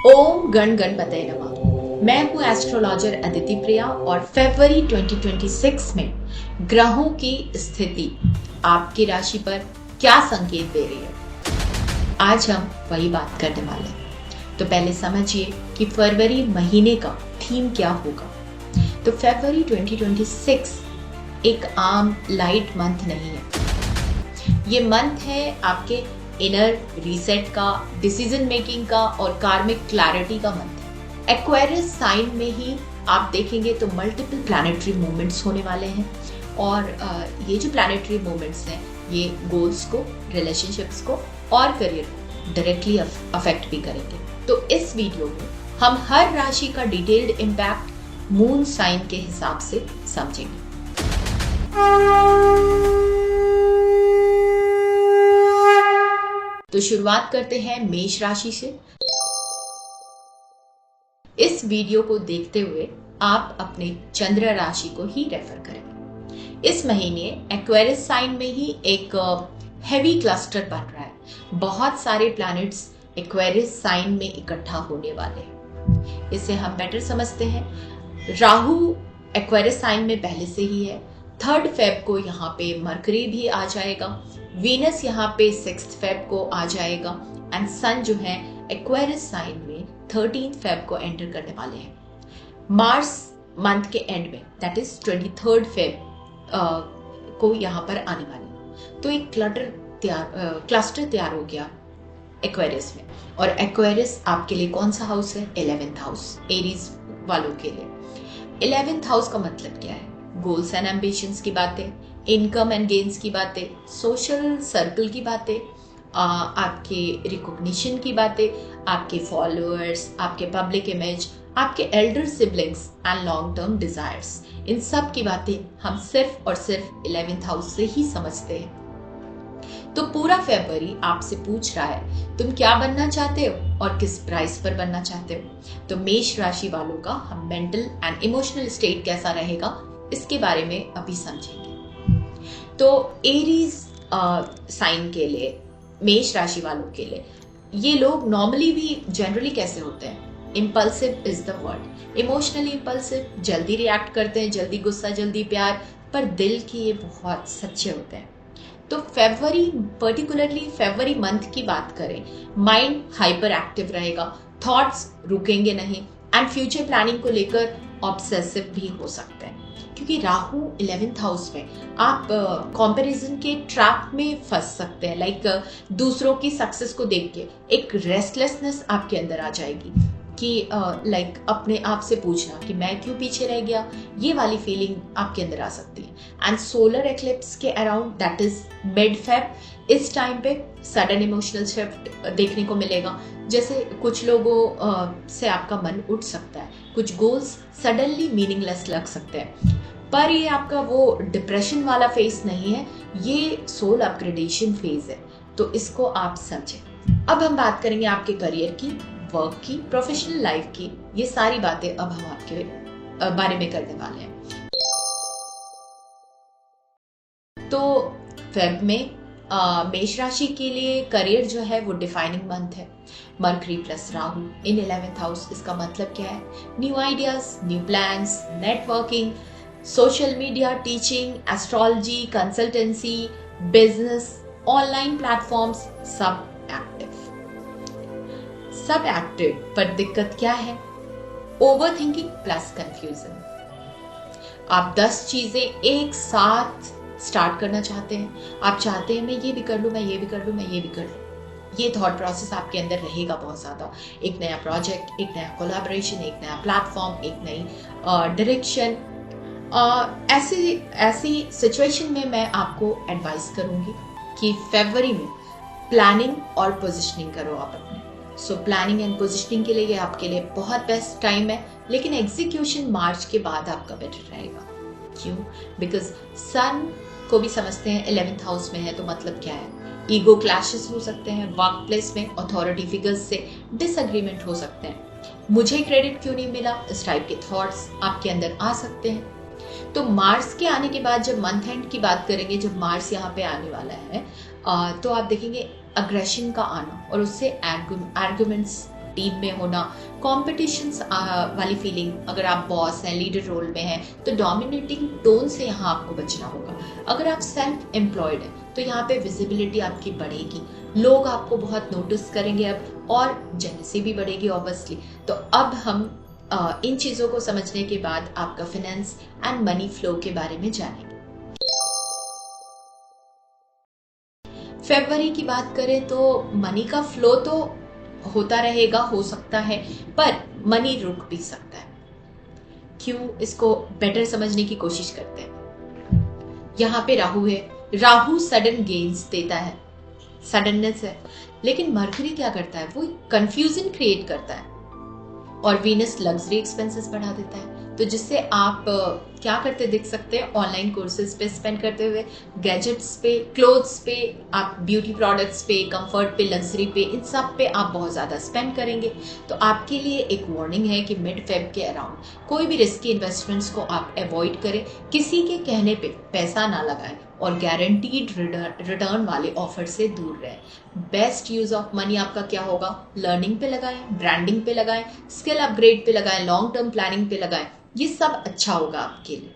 ओम गण गणपतये नमः। मैं हूँ एस्ट्रोलॉजर अदिति प्रिया और फरवरी 2026 में ग्रहों की स्थिति आपकी राशि पर क्या संकेत दे रही है, आज हम वही बात करने वाले हैं। तो पहले समझिए कि फरवरी महीने का थीम क्या होगा। तो फरवरी 2026 एक आम लाइट मंथ नहीं है। ये मंथ है आपके इनर रीसेट का, डिसीजन मेकिंग का और कार्मिक क्लैरिटी का मंथ है। एक्वेरियस साइन में ही आप देखेंगे तो मल्टीपल प्लैनेटरी मूवमेंट्स होने वाले हैं और ये जो प्लैनेटरी मूवमेंट्स हैं ये गोल्स को, रिलेशनशिप्स को और करियर को डायरेक्टली अफेक्ट भी करेंगे। तो इस वीडियो में हम हर राशि का डिटेल्ड इम्पैक्ट मून साइन के हिसाब से समझेंगे। तो शुरुआत करते हैं मेष राशि से। इस वीडियो को देखते हुए आप अपने चंद्र राशि को ही रेफर करेंगे। इस महीने एक्वेरियस साइन में ही एक हेवी क्लस्टर बन रहा है। बहुत सारे प्लैनेट्स एक्वेरियस साइन में इकट्ठा होने वाले हैं। इसे हम बेटर समझते हैं। राहु एक्वेरियस साइन में पहले से ही है। 3 फेब को यहाँ पे मरकरी भी आ जाएगा। वीनस यहाँ पे 6 फेब को आ जाएगा एंड सन जो है एक्वेरियस साइन में 13 फेब को एंटर करने वाले हैं। मार्स मंथ के एंड में दैट इज 23 फेब को यहाँ पर आने वाले। तो एक क्लस्टर तैयार हो गया एक्वेरियस में। और एक्वेरियस आपके लिए कौन सा हाउस है? 11th हाउस, एरीज वालों के लिए। 11th हाउस का मतलब क्या है? गोल्स एंड एम्बिशंस की बातें, इनकम एंड गेन्स की बातें, सोशल सर्कल की बातें, आपके रिकॉग्निशन की बातें, आपके फॉलोअर्स, आपके पब्लिक इमेज, आपके elder siblings and long term desires, इन सब की बातें हम सिर्फ और सिर्फ 11th हाउस से ही समझते हैं। तो पूरा फरवरी आपसे पूछ रहा है तुम क्या बनना चाहते हो और किस प्राइस पर बनना चाहते हो। तो मेष राशि वालों का हम मेंटल एंड इमोशनल स्टेट कैसा रहेगा इसके बारे में अभी समझेंगे। तो एरीज साइन के लिए, मेष राशि वालों के लिए, ये लोग नॉर्मली भी जनरली कैसे होते हैं? Impulsive is the word. Emotionally impulsive, जल्दी रिएक्ट करते हैं, जल्दी गुस्सा, जल्दी प्यार, पर दिल के ये बहुत सच्चे होते हैं। तो फरवरी, पर्टिकुलरली फरवरी मंथ की बात करें, माइंड हाइपर एक्टिव रहेगा, थॉट्स रुकेंगे नहीं एंड फ्यूचर प्लानिंग को लेकर ऑब्सेसिव भी हो सकते हैं। क्योंकि राहु 11th हाउस में आप कंपैरिजन के ट्रैप में फंस सकते हैं। लाइक दूसरों की सक्सेस को देख के एक रेस्टलेसनेस आपके अंदर आ जाएगी कि लाइक अपने आप से पूछना कि मैं क्यों पीछे रह गया, ये वाली फीलिंग आपके अंदर आ सकती है। एंड सोलर एक्लिप्स के around that is mid Feb, इस टाइम पे सडन इमोशनल शिफ्ट देखने को मिलेगा। जैसे कुछ लोगों से आपका मन उठ सकता है, कुछ गोल्स सडनली मीनिंगलेस लग सकते हैं, पर ये आपका वो डिप्रेशन वाला फेज नहीं है, ये सोल अपग्रेडेशन फेज है। तो इसको आप समझें। अब हम बात करेंगे आपके करियर की, वर्क की, प्रोफेशनल लाइफ की। ये सारी बातें अब हम आपके बारे में करने वाले हैं। तो फेब में मेष राशि के लिए करियर जो है वो डिफाइनिंग मंथ है। मरकरी प्लस राहु इन 11th हाउस, इसका मतलब क्या है? New ideas, new plans, networking, social media, teaching, astrology, consultancy, business, online platforms, सब एक्टिव। पर दिक्कत क्या है? Over thinking plus confusion. आप 10 चीजें एक साथ स्टार्ट करना चाहते हैं। आप चाहते हैं मैं ये भी कर लूं, मैं ये भी कर लूं, मैं ये भी कर लूं। ये थॉट प्रोसेस आपके अंदर रहेगा बहुत ज्यादा। एक नया प्रोजेक्ट, एक नया कोलैबोरेशन, एक नया प्लेटफॉर्म, एक नई डायरेक्शन। ऐसी सिचुएशन में मैं आपको एडवाइस करूंगी कि फरवरी में प्लानिंग और पोजिशनिंग करो आप अपने। सो प्लानिंग एंड पोजिशनिंग के लिए ये आपके लिए बहुत बेस्ट टाइम है, लेकिन एग्जीक्यूशन मार्च के बाद आपका बेटर रहेगा। क्यों? बिकॉज सन को भी समझते हैं 11th हाउस में है, तो मतलब क्या है? ईगो क्लैशेस हो सकते हैं, वर्क प्लेस में अथॉरिटी फिगर्स से डिसएग्रीमेंट हो सकते हैं। मुझे क्रेडिट क्यों नहीं मिला, इस टाइप के थॉट्स आपके अंदर आ सकते हैं। तो मार्स के आने के बाद जब मंथ एंड की बात करेंगे, जब मार्स यहाँ पे आने वाला है, तो आप देखेंगे अग्रेशन का आना और उससे आर्गुमेंट्स टीम में होना, कॉम्पिटिशन्स वाली फीलिंग, अगर आप बॉस हैं, लीडर रोल में हैं तो डोमिनेटिंग टोन से यहाँ आपको बचना होगा। अगर आप सेल्फ एम्प्लॉयड हैं तो यहाँ पे विजिबिलिटी आपकी बढ़ेगी, लोग आपको बहुत नोटिस करेंगे अब, और जेलसी भी बढ़ेगी ऑब्वियसली। तो अब हम इन चीज़ों को समझने के बाद आपका फाइनेंस एंड मनी फ्लो के बारे में जानेंगे। फरवरी की बात करें तो मनी का फ्लो तो होता रहेगा, हो सकता है, पर मनी रुक भी सकता है। क्यों, इसको बेटर समझने की कोशिश करते हैं। यहाँ पे राहु है, राहु सडन गेन्स देता है, सडननेस है, लेकिन मरकरी क्या करता है, वो कंफ्यूजन क्रिएट करता है, और वीनस लग्जरी एक्सपेंसेस बढ़ा देता है। तो जिससे आप क्या करते दिख सकते हैं, ऑनलाइन कोर्सेज पे स्पेंड करते हुए, गैजेट्स पे, क्लोथ्स पे, आप ब्यूटी प्रोडक्ट्स पे, कंफर्ट पे, लग्जरी पे, इन सब पे आप बहुत ज़्यादा स्पेंड करेंगे। तो आपके लिए एक वार्निंग है कि मिड फेब के अराउंड कोई भी रिस्की इन्वेस्टमेंट्स को आप अवॉइड करें, किसी के कहने पे पैसा ना लगाएं, और गारंटीड रिटर्न वाले ऑफर से दूर रहें। बेस्ट यूज ऑफ मनी आपका क्या होगा, लर्निंग पे लगाएं, ब्रांडिंग पे लगाएं, स्किल अपग्रेड पे लगाएं, लॉन्ग टर्म प्लानिंग पे लगाएं, ये सब अच्छा होगा आपके लिए।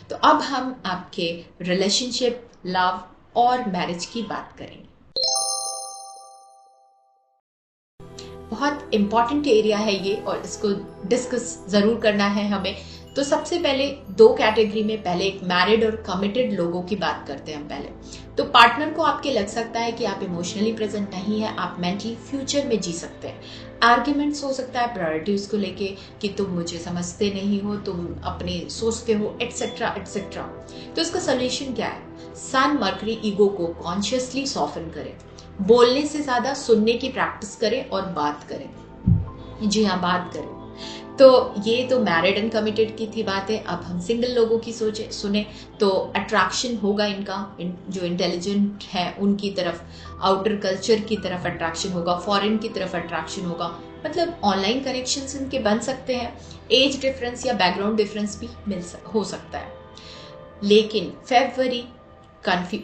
तो अब हम आपके रिलेशनशिप, लव और मैरिज की बात करेंगे। बहुत इंपॉर्टेंट एरिया है ये, और इसको डिस्कस जरूर करना है हमें। तो सबसे पहले दो कैटेगरी में, पहले एक मैरिड और कमिटेड लोगों की बात करते हैं हम पहले। तो पार्टनर को आपके लग सकता है कि आप इमोशनली प्रेजेंट नहीं है, आप मेंटली फ्यूचर में जी सकते हैं। आर्ग्यूमेंट्स हो सकता है प्रायोरिटीज को लेके कि तुम मुझे समझते नहीं हो, तुम अपने सोचते हो, एटसेट्रा एटसेट्रा। तो इसका सोल्यूशन क्या है, सन मरकरी ईगो को कॉन्शियसली सॉफ्टन करें, बोलने से ज्यादा सुनने की प्रैक्टिस करें और बात करें। जी हाँ, बात करें। तो ये तो मैरिड एंड कमिटेड की थी बातें। अब हम सिंगल लोगों की सोचे सुने तो अट्रैक्शन होगा इनका, जो इंटेलिजेंट है उनकी तरफ, आउटर कल्चर की तरफ अट्रैक्शन होगा, फॉरेन की तरफ अट्रैक्शन होगा, मतलब ऑनलाइन कनेक्शंस इनके बन सकते हैं। एज डिफरेंस या बैकग्राउंड डिफरेंस भी हो सकता है। लेकिन फरवरी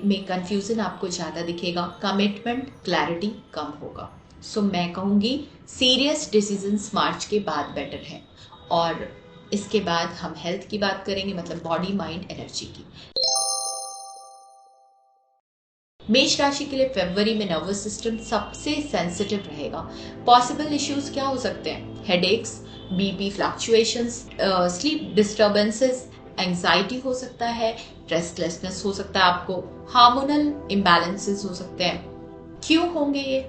में कंफ्यूजन आपको ज्यादा दिखेगा, कमिटमेंट क्लैरिटी कम होगा। सो मैं कहूंगी सीरियस डिसीजंस मार्च के बाद बेटर है। और इसके बाद हम हेल्थ की बात करेंगे, मतलब बॉडी, माइंड, एनर्जी की। मेष राशि के लिए फरवरी में नर्वस सिस्टम सबसे सेंसिटिव रहेगा। पॉसिबल इश्यूज क्या हो सकते हैं, headaches, BP fluctuations, sleep disturbances, anxiety हो सकता है, रेस्टलेसनेस हो सकता है आपको, हार्मोनल इम्बैलेंसेस हो सकते हैं। क्यों होंगे ये,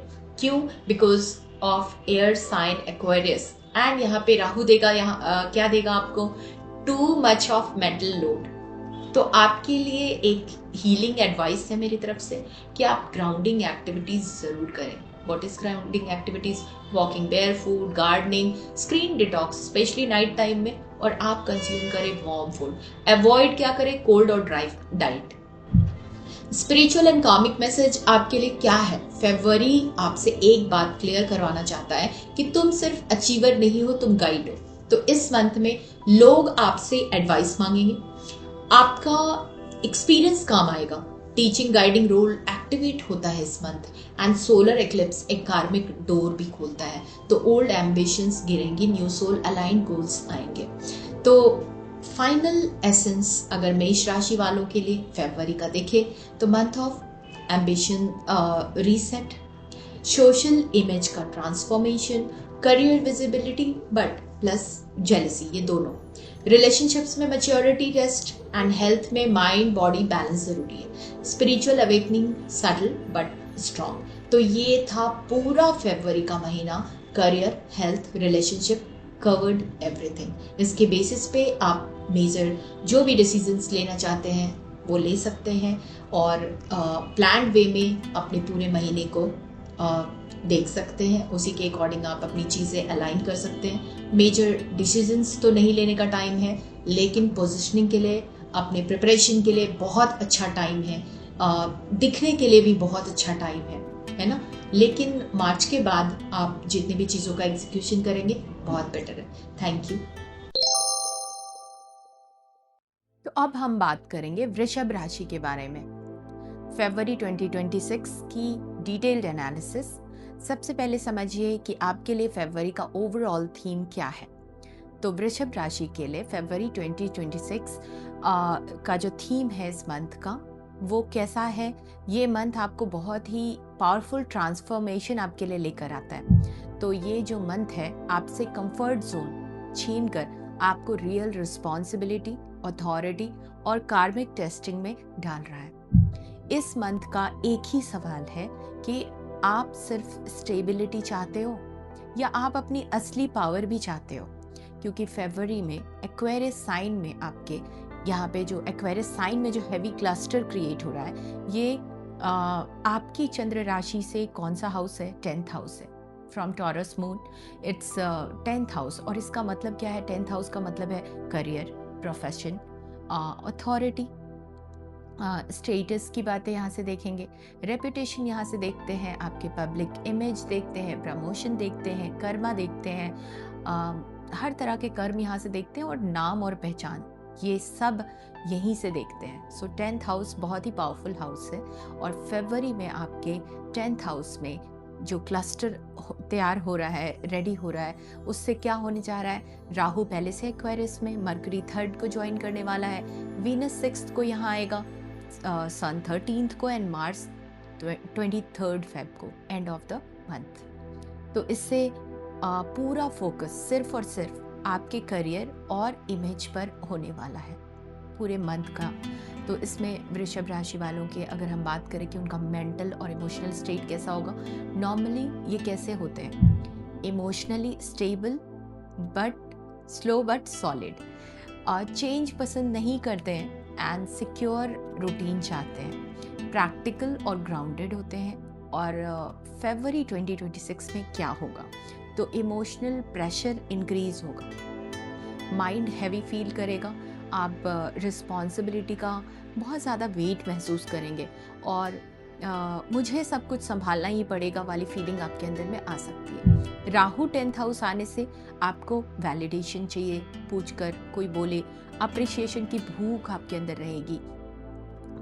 क्यों, because of air sign Aquarius, and यहाँ पे राहु देगा, यहाँ क्या देगा आपको, too much of mental load. तो आपके लिए एक हीलिंग एडवाइस है मेरी तरफ से कि आप ग्राउंडिंग एक्टिविटीज जरूर करें। What is grounding activities, walking, bare foot, gardening, screen detox specially night time में, और आप कंज्यूम करें वार्म फूड, अवॉइड क्या करें, कोल्ड और dry diet. Spiritual and comic message आपके लिए क्या है, फरवरी आपसे एक बात क्लियर करवाना चाहता है कि तुम सिर्फ अचीवर नहीं हो, तुम गाइड हो। तो इस मंथ में लोग आपसे एडवाइस मांगेंगे, आपका एक्सपीरियंस काम आएगा, टीचिंग गाइडिंग रोल एक्टिवेट होता है इस मंथ, एंड सोलर एक्लिप्स एक कार्मिक डोर भी खोलता है। तो ओल्ड एम्बिशंस गिरेंगी, न्यू सोल अलाइंड गोल्स आएंगे। तो फाइनल एसेंस अगर मेष राशि वालों के लिए फरवरी का देखें तो month of ambition reset, social image का transformation, career visibility but plus jealousy, ये दोनों। रिलेशनशिप्स में मैच्योरिटी टेस्ट, एंड हेल्थ में माइंड बॉडी बैलेंस जरूरी है। Spiritual awakening subtle but strong. तो ये था पूरा फरवरी का महीना, career, health, relationship, covered everything. इसके बेसिस पे आप मेजर जो भी डिसीजंस लेना चाहते हैं वो ले सकते हैं, और प्लान्ड वे में अपने पूरे महीने को देख सकते हैं। उसी के अकॉर्डिंग आप अपनी चीज़ें अलाइन कर सकते हैं। मेजर डिसीजंस तो नहीं लेने का टाइम है, लेकिन पोजिशनिंग के लिए, अपने प्रिपरेशन के लिए बहुत अच्छा टाइम है, दिखने के लिए भी बहुत अच्छा टाइम है ना। लेकिन मार्च के बाद आप जितनी भी चीज़ों का एग्जीक्यूशन करेंगे बहुत बेटर है। Thank you. तो अब हम बात करेंगे वृषभ राशि के बारे में। फरवरी 2026 की डिटेल्ड एनालिसिस, सबसे पहले समझिए कि आपके लिए फरवरी का ओवरऑल थीम क्या है। तो वृषभ राशि के लिए फरवरी 2026 का जो थीम है इस मंथ का, वो कैसा है। ये मंथ आपको बहुत ही पावरफुल ट्रांसफॉर्मेशन आपके लिए लेकर आता है। तो ये जो मंथ है आपसे कंफर्ट जोन छीन कर आपको रियल रिस्पॉन्सिबिलिटी, अथॉरिटी और कार्मिक टेस्टिंग में डाल रहा है। इस मंथ का एक ही सवाल है कि आप सिर्फ स्टेबिलिटी चाहते हो या आप अपनी असली पावर भी चाहते हो। क्योंकि फरवरी में एक्वेरियस साइन में आपके यहाँ पे जो एक्वेरियस साइन में जो हैवी क्लस्टर क्रिएट हो रहा है, ये आपकी चंद्र राशि से कौन सा हाउस है? 10th हाउस है। From taurus moon it's 10th house. और इसका मतलब क्या है? 10th हाउस का मतलब है करियर, प्रोफेशन, अथॉरिटी, स्टेटस की बातें यहाँ से देखेंगे, रेपुटेशन यहाँ से देखते हैं, आपके पब्लिक इमेज देखते हैं, प्रमोशन देखते हैं, कर्मा देखते हैं, हर तरह के कर्म यहाँ से देखते हैं, और नाम और पहचान ये सब यहीं से देखते हैं। सो 10th हाउस बहुत ही पावरफुल हाउस है। और फरवरी में आपके 10th हाउस में जो क्लस्टर तैयार हो रहा है, रेडी हो रहा है, उससे क्या होने जा रहा है? राहु पहले से एक्वेरियस में, मरकरी 3rd को ज्वाइन करने वाला है, वीनस 6th को यहाँ आएगा, सन 13th को, एंड मार्स 23rd फेब को, एंड ऑफ द मंथ। तो इससे पूरा फोकस सिर्फ और सिर्फ आपके करियर और इमेज पर होने वाला है पूरे मंथ का। तो इसमें वृषभ राशि वालों के अगर हम बात करें कि उनका मेंटल और इमोशनल स्टेट कैसा होगा, नॉर्मली ये कैसे होते हैं? Emotionally stable but slow but solid, change पसंद नहीं करते हैं, एंड सिक्योर रूटीन चाहते हैं, प्रैक्टिकल और ग्राउंडेड होते हैं। और फरवरी 2026 में क्या होगा? तो इमोशनल प्रेशर इंक्रीज होगा, माइंड हैवी फील करेगा, आप रिस्पॉन्सिबिलिटी का बहुत ज़्यादा वेट महसूस करेंगे, और मुझे सब कुछ संभालना ही पड़ेगा वाली फीलिंग आपके अंदर में आ सकती है। राहु 10th हाउस आने से आपको वैलिडेशन चाहिए, पूछकर कोई बोले, अप्रिशिएशन की भूख आपके अंदर रहेगी।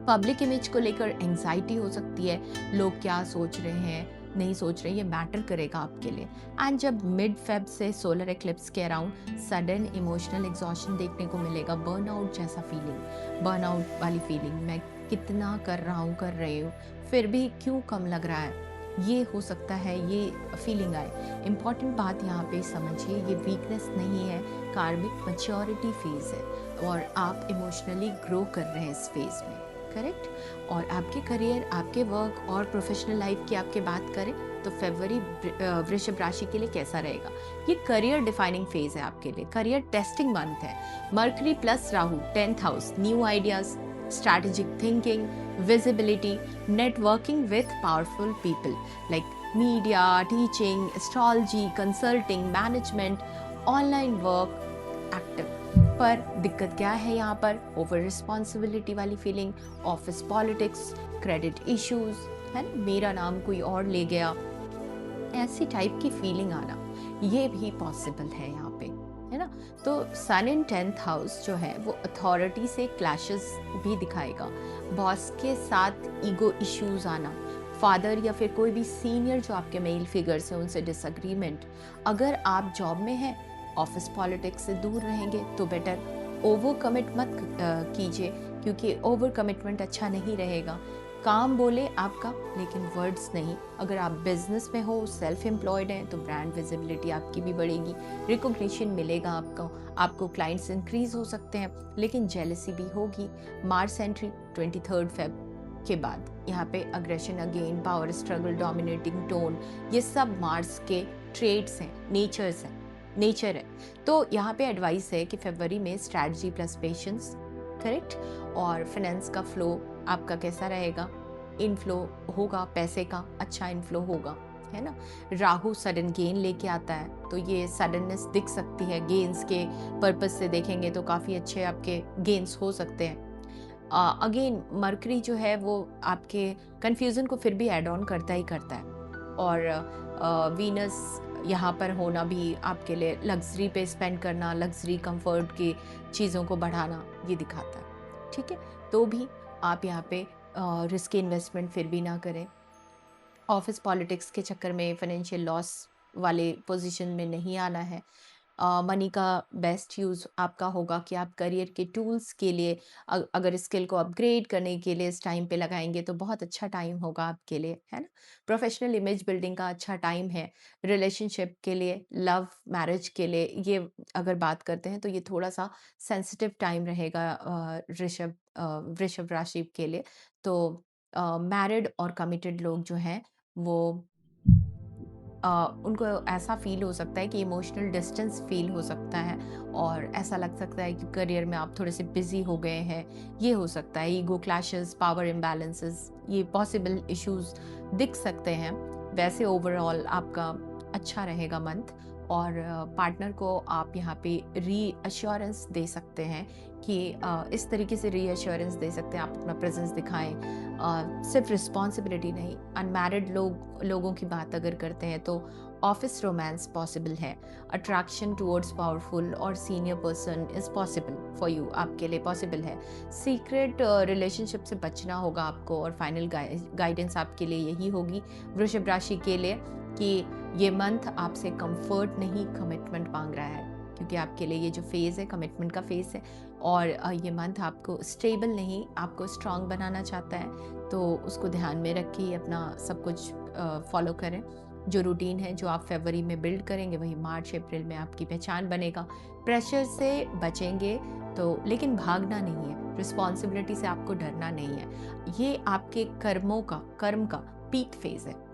पब्लिक इमेज को लेकर एंजाइटी हो सकती है, लोग क्या सोच रहे हैं, नहीं सोच रहे, ये मैटर करेगा आपके लिए। एंड जब मिड फेब से सोलर एक्लिप्स के अराउंड सडन इमोशनल एग्जॉशन देखने को मिलेगा, बर्नआउट जैसा फीलिंग, बर्नआउट वाली फीलिंग, मैं कितना कर रहा हूँ, कर रही हूँ, फिर भी क्यों कम लग रहा है, ये हो सकता है, ये फीलिंग आए। इम्पॉर्टेंट बात यहाँ पे समझिए, ये वीकनेस नहीं है, कार्मिक मैच्योरिटी फेज है, और आप इमोशनली ग्रो कर रहे हैं इस फेज में, करेक्ट। और आपके करियर, आपके वर्क और प्रोफेशनल लाइफ की आपके बात करें तो फरवरी वृषभ राशि के लिए कैसा रहेगा? ये करियर डिफाइनिंग फेज है आपके लिए, करियर टेस्टिंग मंथ है। Mercury plus Rahu 10th house, new ideas, strategic thinking, visibility, networking with powerful people like media, teaching, astrology, consulting, management, online work, active। पर दिक्कत क्या है यहाँ पर? ओवर रिस्पॉन्सिबिलिटी वाली feeling, office politics, credit issues, है ना, मेरा नाम कोई और ले गया, ऐसी टाइप की फीलिंग आना, ये भी पॉसिबल है यहाँ पे, है ना। तो सन इन 10th हाउस जो है वो अथॉरिटी से क्लैशेस भी दिखाएगा, बॉस के साथ ईगो इश्यूज आना, फादर या फिर कोई भी सीनियर जो आपके मेल फिगर्स हैं उनसे डिसएग्रीमेंट। अगर आप जॉब में हैं, ऑफिस पॉलिटिक्स से दूर रहेंगे तो बेटर। ओवर कमिट मत कीजिए, क्योंकि ओवर कमिटमेंट अच्छा नहीं रहेगा। काम बोले आपका, लेकिन वर्ड्स नहीं। अगर आप बिजनेस में हो, सेल्फ एम्प्लॉयड हैं, तो ब्रांड विजिबिलिटी आपकी भी बढ़ेगी, रिकॉग्निशन मिलेगा आपको क्लाइंट्स इंक्रीज हो सकते हैं, लेकिन जेलसी भी होगी। मार्स एंट्री 23rd फेब के बाद, यहाँ पे aggression again, power struggle, dominating tone, ये सब मार्स के ट्रेड्स हैं, नेचर है। तो यहाँ पे एडवाइस है कि फरवरी में स्ट्रैटेजी प्लस पेशेंस, करेक्ट। और फाइनेंस का फ्लो आपका कैसा रहेगा? इनफ्लो होगा, पैसे का अच्छा इनफ्लो होगा, है ना। राहु सडन गेन लेके आता है, तो ये सडननेस दिख सकती है। गेन्स के पर्पस से देखेंगे तो काफ़ी अच्छे आपके गेन्स हो सकते हैं। अगेन मरकरी जो है वो आपके कन्फ्यूज़न को फिर भी ऐड ऑन करता ही करता है, और वीनस यहाँ पर होना भी आपके लिए लग्जरी पे स्पेंड करना, लग्जरी कंफर्ट की चीज़ों को बढ़ाना, ये दिखाता है, ठीक है। तो भी आप यहाँ पे रिस्की इन्वेस्टमेंट फिर भी ना करें। ऑफिस पॉलिटिक्स के चक्कर में फाइनेंशियल लॉस वाले पोजीशन में नहीं आना है। मनी का बेस्ट यूज़ आपका होगा कि आप करियर के टूल्स के लिए अगर स्किल को अपग्रेड करने के लिए इस टाइम पे लगाएंगे तो बहुत अच्छा टाइम होगा आपके लिए, है ना। प्रोफेशनल इमेज बिल्डिंग का अच्छा टाइम है। रिलेशनशिप के लिए, लव मैरिज के लिए ये अगर बात करते हैं तो ये थोड़ा सा सेंसिटिव टाइम रहेगा वृषभ राशि के लिए। तो मैरिड और कमिटेड लोग जो हैं वो उनको ऐसा फील हो सकता है कि इमोशनल डिस्टेंस फील हो सकता है और ऐसा लग सकता है कि करियर में आप थोड़े से बिजी हो गए हैं। ये हो सकता है ईगो क्लैशेस, पावर इम्बैलेंसेस, ये पॉसिबल इश्यूज दिख सकते हैं। वैसे ओवरऑल आपका अच्छा रहेगा मंथ। और पार्टनर को आप यहाँ पे रीअश्योरेंस दे सकते हैं कि इस तरीके से रीअश्योरेंस दे सकते हैं, आप अपना प्रेजेंस दिखाएं। सिर्फ रिस्पॉन्सिबिलिटी नहीं, अनमैरिड लोगों की बात अगर करते हैं तो ऑफिस रोमांस पॉसिबल है। अट्रैक्शन टुवर्ड्स पावरफुल और senior person is possible for you, आपके लिए पॉसिबल है। सीक्रेट रिलेशनशिप से बचना होगा आपको और फाइनल गाइडेंस आपके लिए यही होगी वृषभ राशि के लिए कि ये मंथ आपसे कंफर्ट नहीं कमिटमेंट मांग रहा है, क्योंकि आपके लिए ये जो फेज़ है कमिटमेंट का फेज़ है। और ये मंथ आपको स्टेबल नहीं, आपको स्ट्रांग बनाना चाहता है। तो उसको ध्यान में रखिए, अपना सब कुछ फॉलो करें। जो रूटीन है जो आप फरवरी में बिल्ड करेंगे वही मार्च अप्रैल में आपकी पहचान बनेगा। प्रेशर से बचेंगे तो, लेकिन भागना नहीं है। रिस्पॉन्सिबिलिटी से आपको डरना नहीं है। ये आपके कर्म का पीक फेज़ है।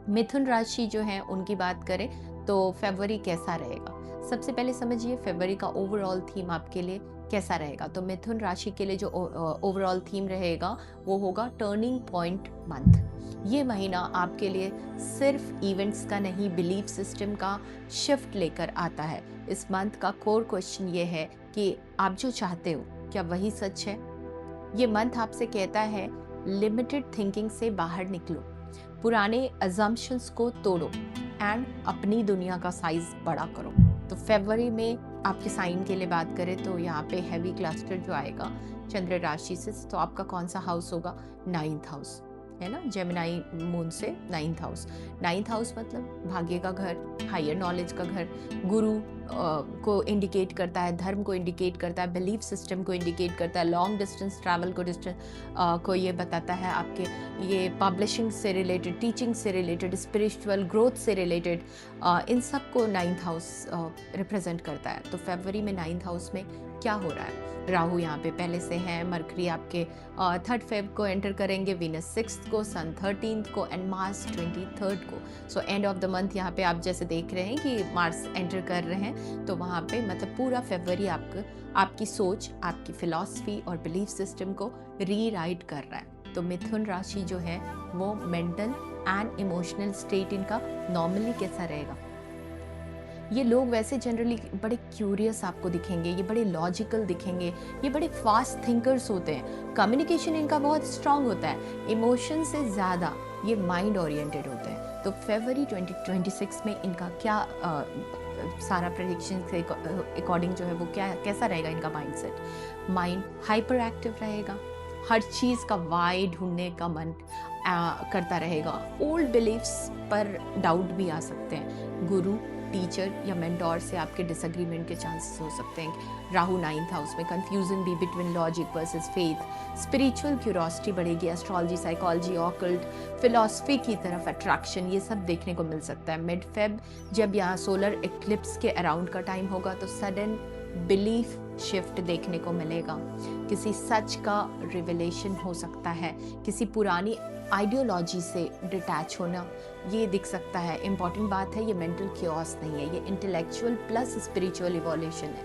मिथुन राशि जो है उनकी बात करें तो फरवरी कैसा रहेगा। सबसे पहले समझिए फरवरी का ओवरऑल थीम आपके लिए कैसा रहेगा। तो मिथुन राशि के लिए जो ओवरऑल थीम रहेगा वो होगा टर्निंग पॉइंट मंथ। ये महीना आपके लिए सिर्फ इवेंट्स का नहीं, बिलीफ सिस्टम का शिफ्ट लेकर आता है। इस मंथ का कोर क्वेश्चन ये है कि आप जो चाहते हो क्या वही सच है। ये मंथ आपसे कहता है लिमिटेड थिंकिंग से बाहर निकलो, पुराने अजम्पशंस को तोड़ो एंड अपनी दुनिया का साइज बड़ा करो। तो फरवरी में आपके साइन के लिए बात करें तो यहाँ पे हैवी क्लस्टर जो आएगा चंद्र राशि से, तो आपका कौन सा हाउस होगा, 9th हाउस है ना, जेमिनाई मून से 9th हाउस। 9th हाउस मतलब भाग्य का घर, हायर नॉलेज का घर, गुरु को इंडिकेट करता है, धर्म को इंडिकेट करता है, बिलीफ सिस्टम को इंडिकेट करता है, लॉन्ग डिस्टेंस ट्रैवल को ये बताता है आपके, ये पब्लिशिंग से रिलेटेड, टीचिंग से रिलेटेड, स्पिरिचुअल ग्रोथ से रिलेटेड, इन सब को 9th हाउस रिप्रेजेंट करता है। तो फरवरी में 9th हाउस में क्या हो रहा है, राहु यहाँ पे पहले से हैं, मरकरी आपके 3rd फेब को एंटर करेंगे, वीनस 6th को, सन 13th को एंड मार्स 23rd को। So end of the month यहाँ पे आप जैसे देख रहे हैं कि मार्स एंटर कर रहे हैं, तो वहाँ पे मतलब पूरा फरवरी आपकी सोच, आपकी फिलॉसफी और बिलीफ सिस्टम को रीराइट कर रहा है। तो मिथुन राशि जो है वो मेंटल एंड इमोशनल स्टेट इनका नॉर्मली कैसा रहेगा। ये लोग वैसे जनरली बड़े क्यूरियस आपको दिखेंगे, ये बड़े लॉजिकल दिखेंगे, ये बड़े फास्ट थिंकर्स होते हैं, कम्युनिकेशन इनका बहुत स्ट्रांग होता है, इमोशन से ज़्यादा ये माइंड ओरिएंटेड होते हैं। तो फरवरी 2026 में इनका क्या सारा प्रेडिक्शन के अकॉर्डिंग जो है वो कैसा रहेगा इनका माइंडसेट। माइंड हाइपर एक्टिव रहेगा, हर चीज़ का वाई ढूंढने का मन करता रहेगा, ओल्ड बिलीफ्स पर डाउट भी आ सकते हैं, गुरु, टीचर या मेंटोर से आपके डिसएग्रीमेंट के चांसेस हो सकते हैं। राहु 9th हाउस में, कंफ्यूजन भी between logic versus faith, spiritual curiosity बढ़ेगी, एस्ट्रोलॉजी, साइकोलॉजी, ऑकल्ट, फिलॉसफी की तरफ अट्रैक्शन, ये सब देखने को मिल सकता है। मिड फेब जब यहाँ सोलर एक्लिप्स के अराउंड का टाइम होगा तो सडन बिलीफ शिफ्ट देखने को मिलेगा, किसी सच का रिवेलेशन हो सकता है, किसी पुरानी आइडियोलॉजी से डिटैच होना ये दिख सकता है। इंपॉर्टेंट बात है ये मेंटल क्योस नहीं है, ये इंटेलेक्चुअल प्लस स्पिरिचुअल इवोल्यूशन है।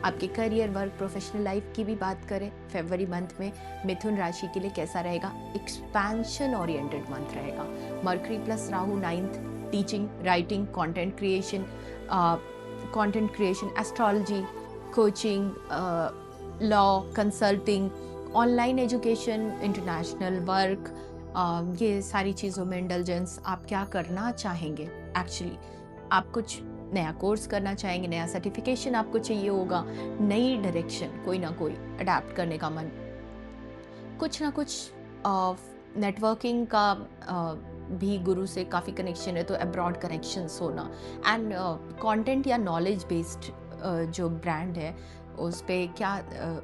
आपके करियर, वर्क, प्रोफेशनल लाइफ की भी बात करें, फरवरी मंथ में मिथुन राशि के लिए कैसा रहेगा, एक्सपेंशन ओरिएंटेड मंथ रहेगा। Mercury plus Rahu 9th, teaching, writing, content creation, astrology, coaching, law, consulting, online education, international work, ये सारी चीज़ों में इंडल्जेंस। आप क्या करना चाहेंगे, एक्चुअली आप कुछ नया कोर्स करना चाहेंगे, नया सर्टिफिकेशन आपको चाहिए होगा, नई डायरेक्शन कोई ना कोई अडेप्ट करने का मन, कुछ ना कुछ नेटवर्किंग का भी गुरु से काफ़ी कनेक्शन है, तो अब्रॉड कनेक्शंस होना एंड कंटेंट या नॉलेज बेस्ड जो ब्रांड है उस पे क्या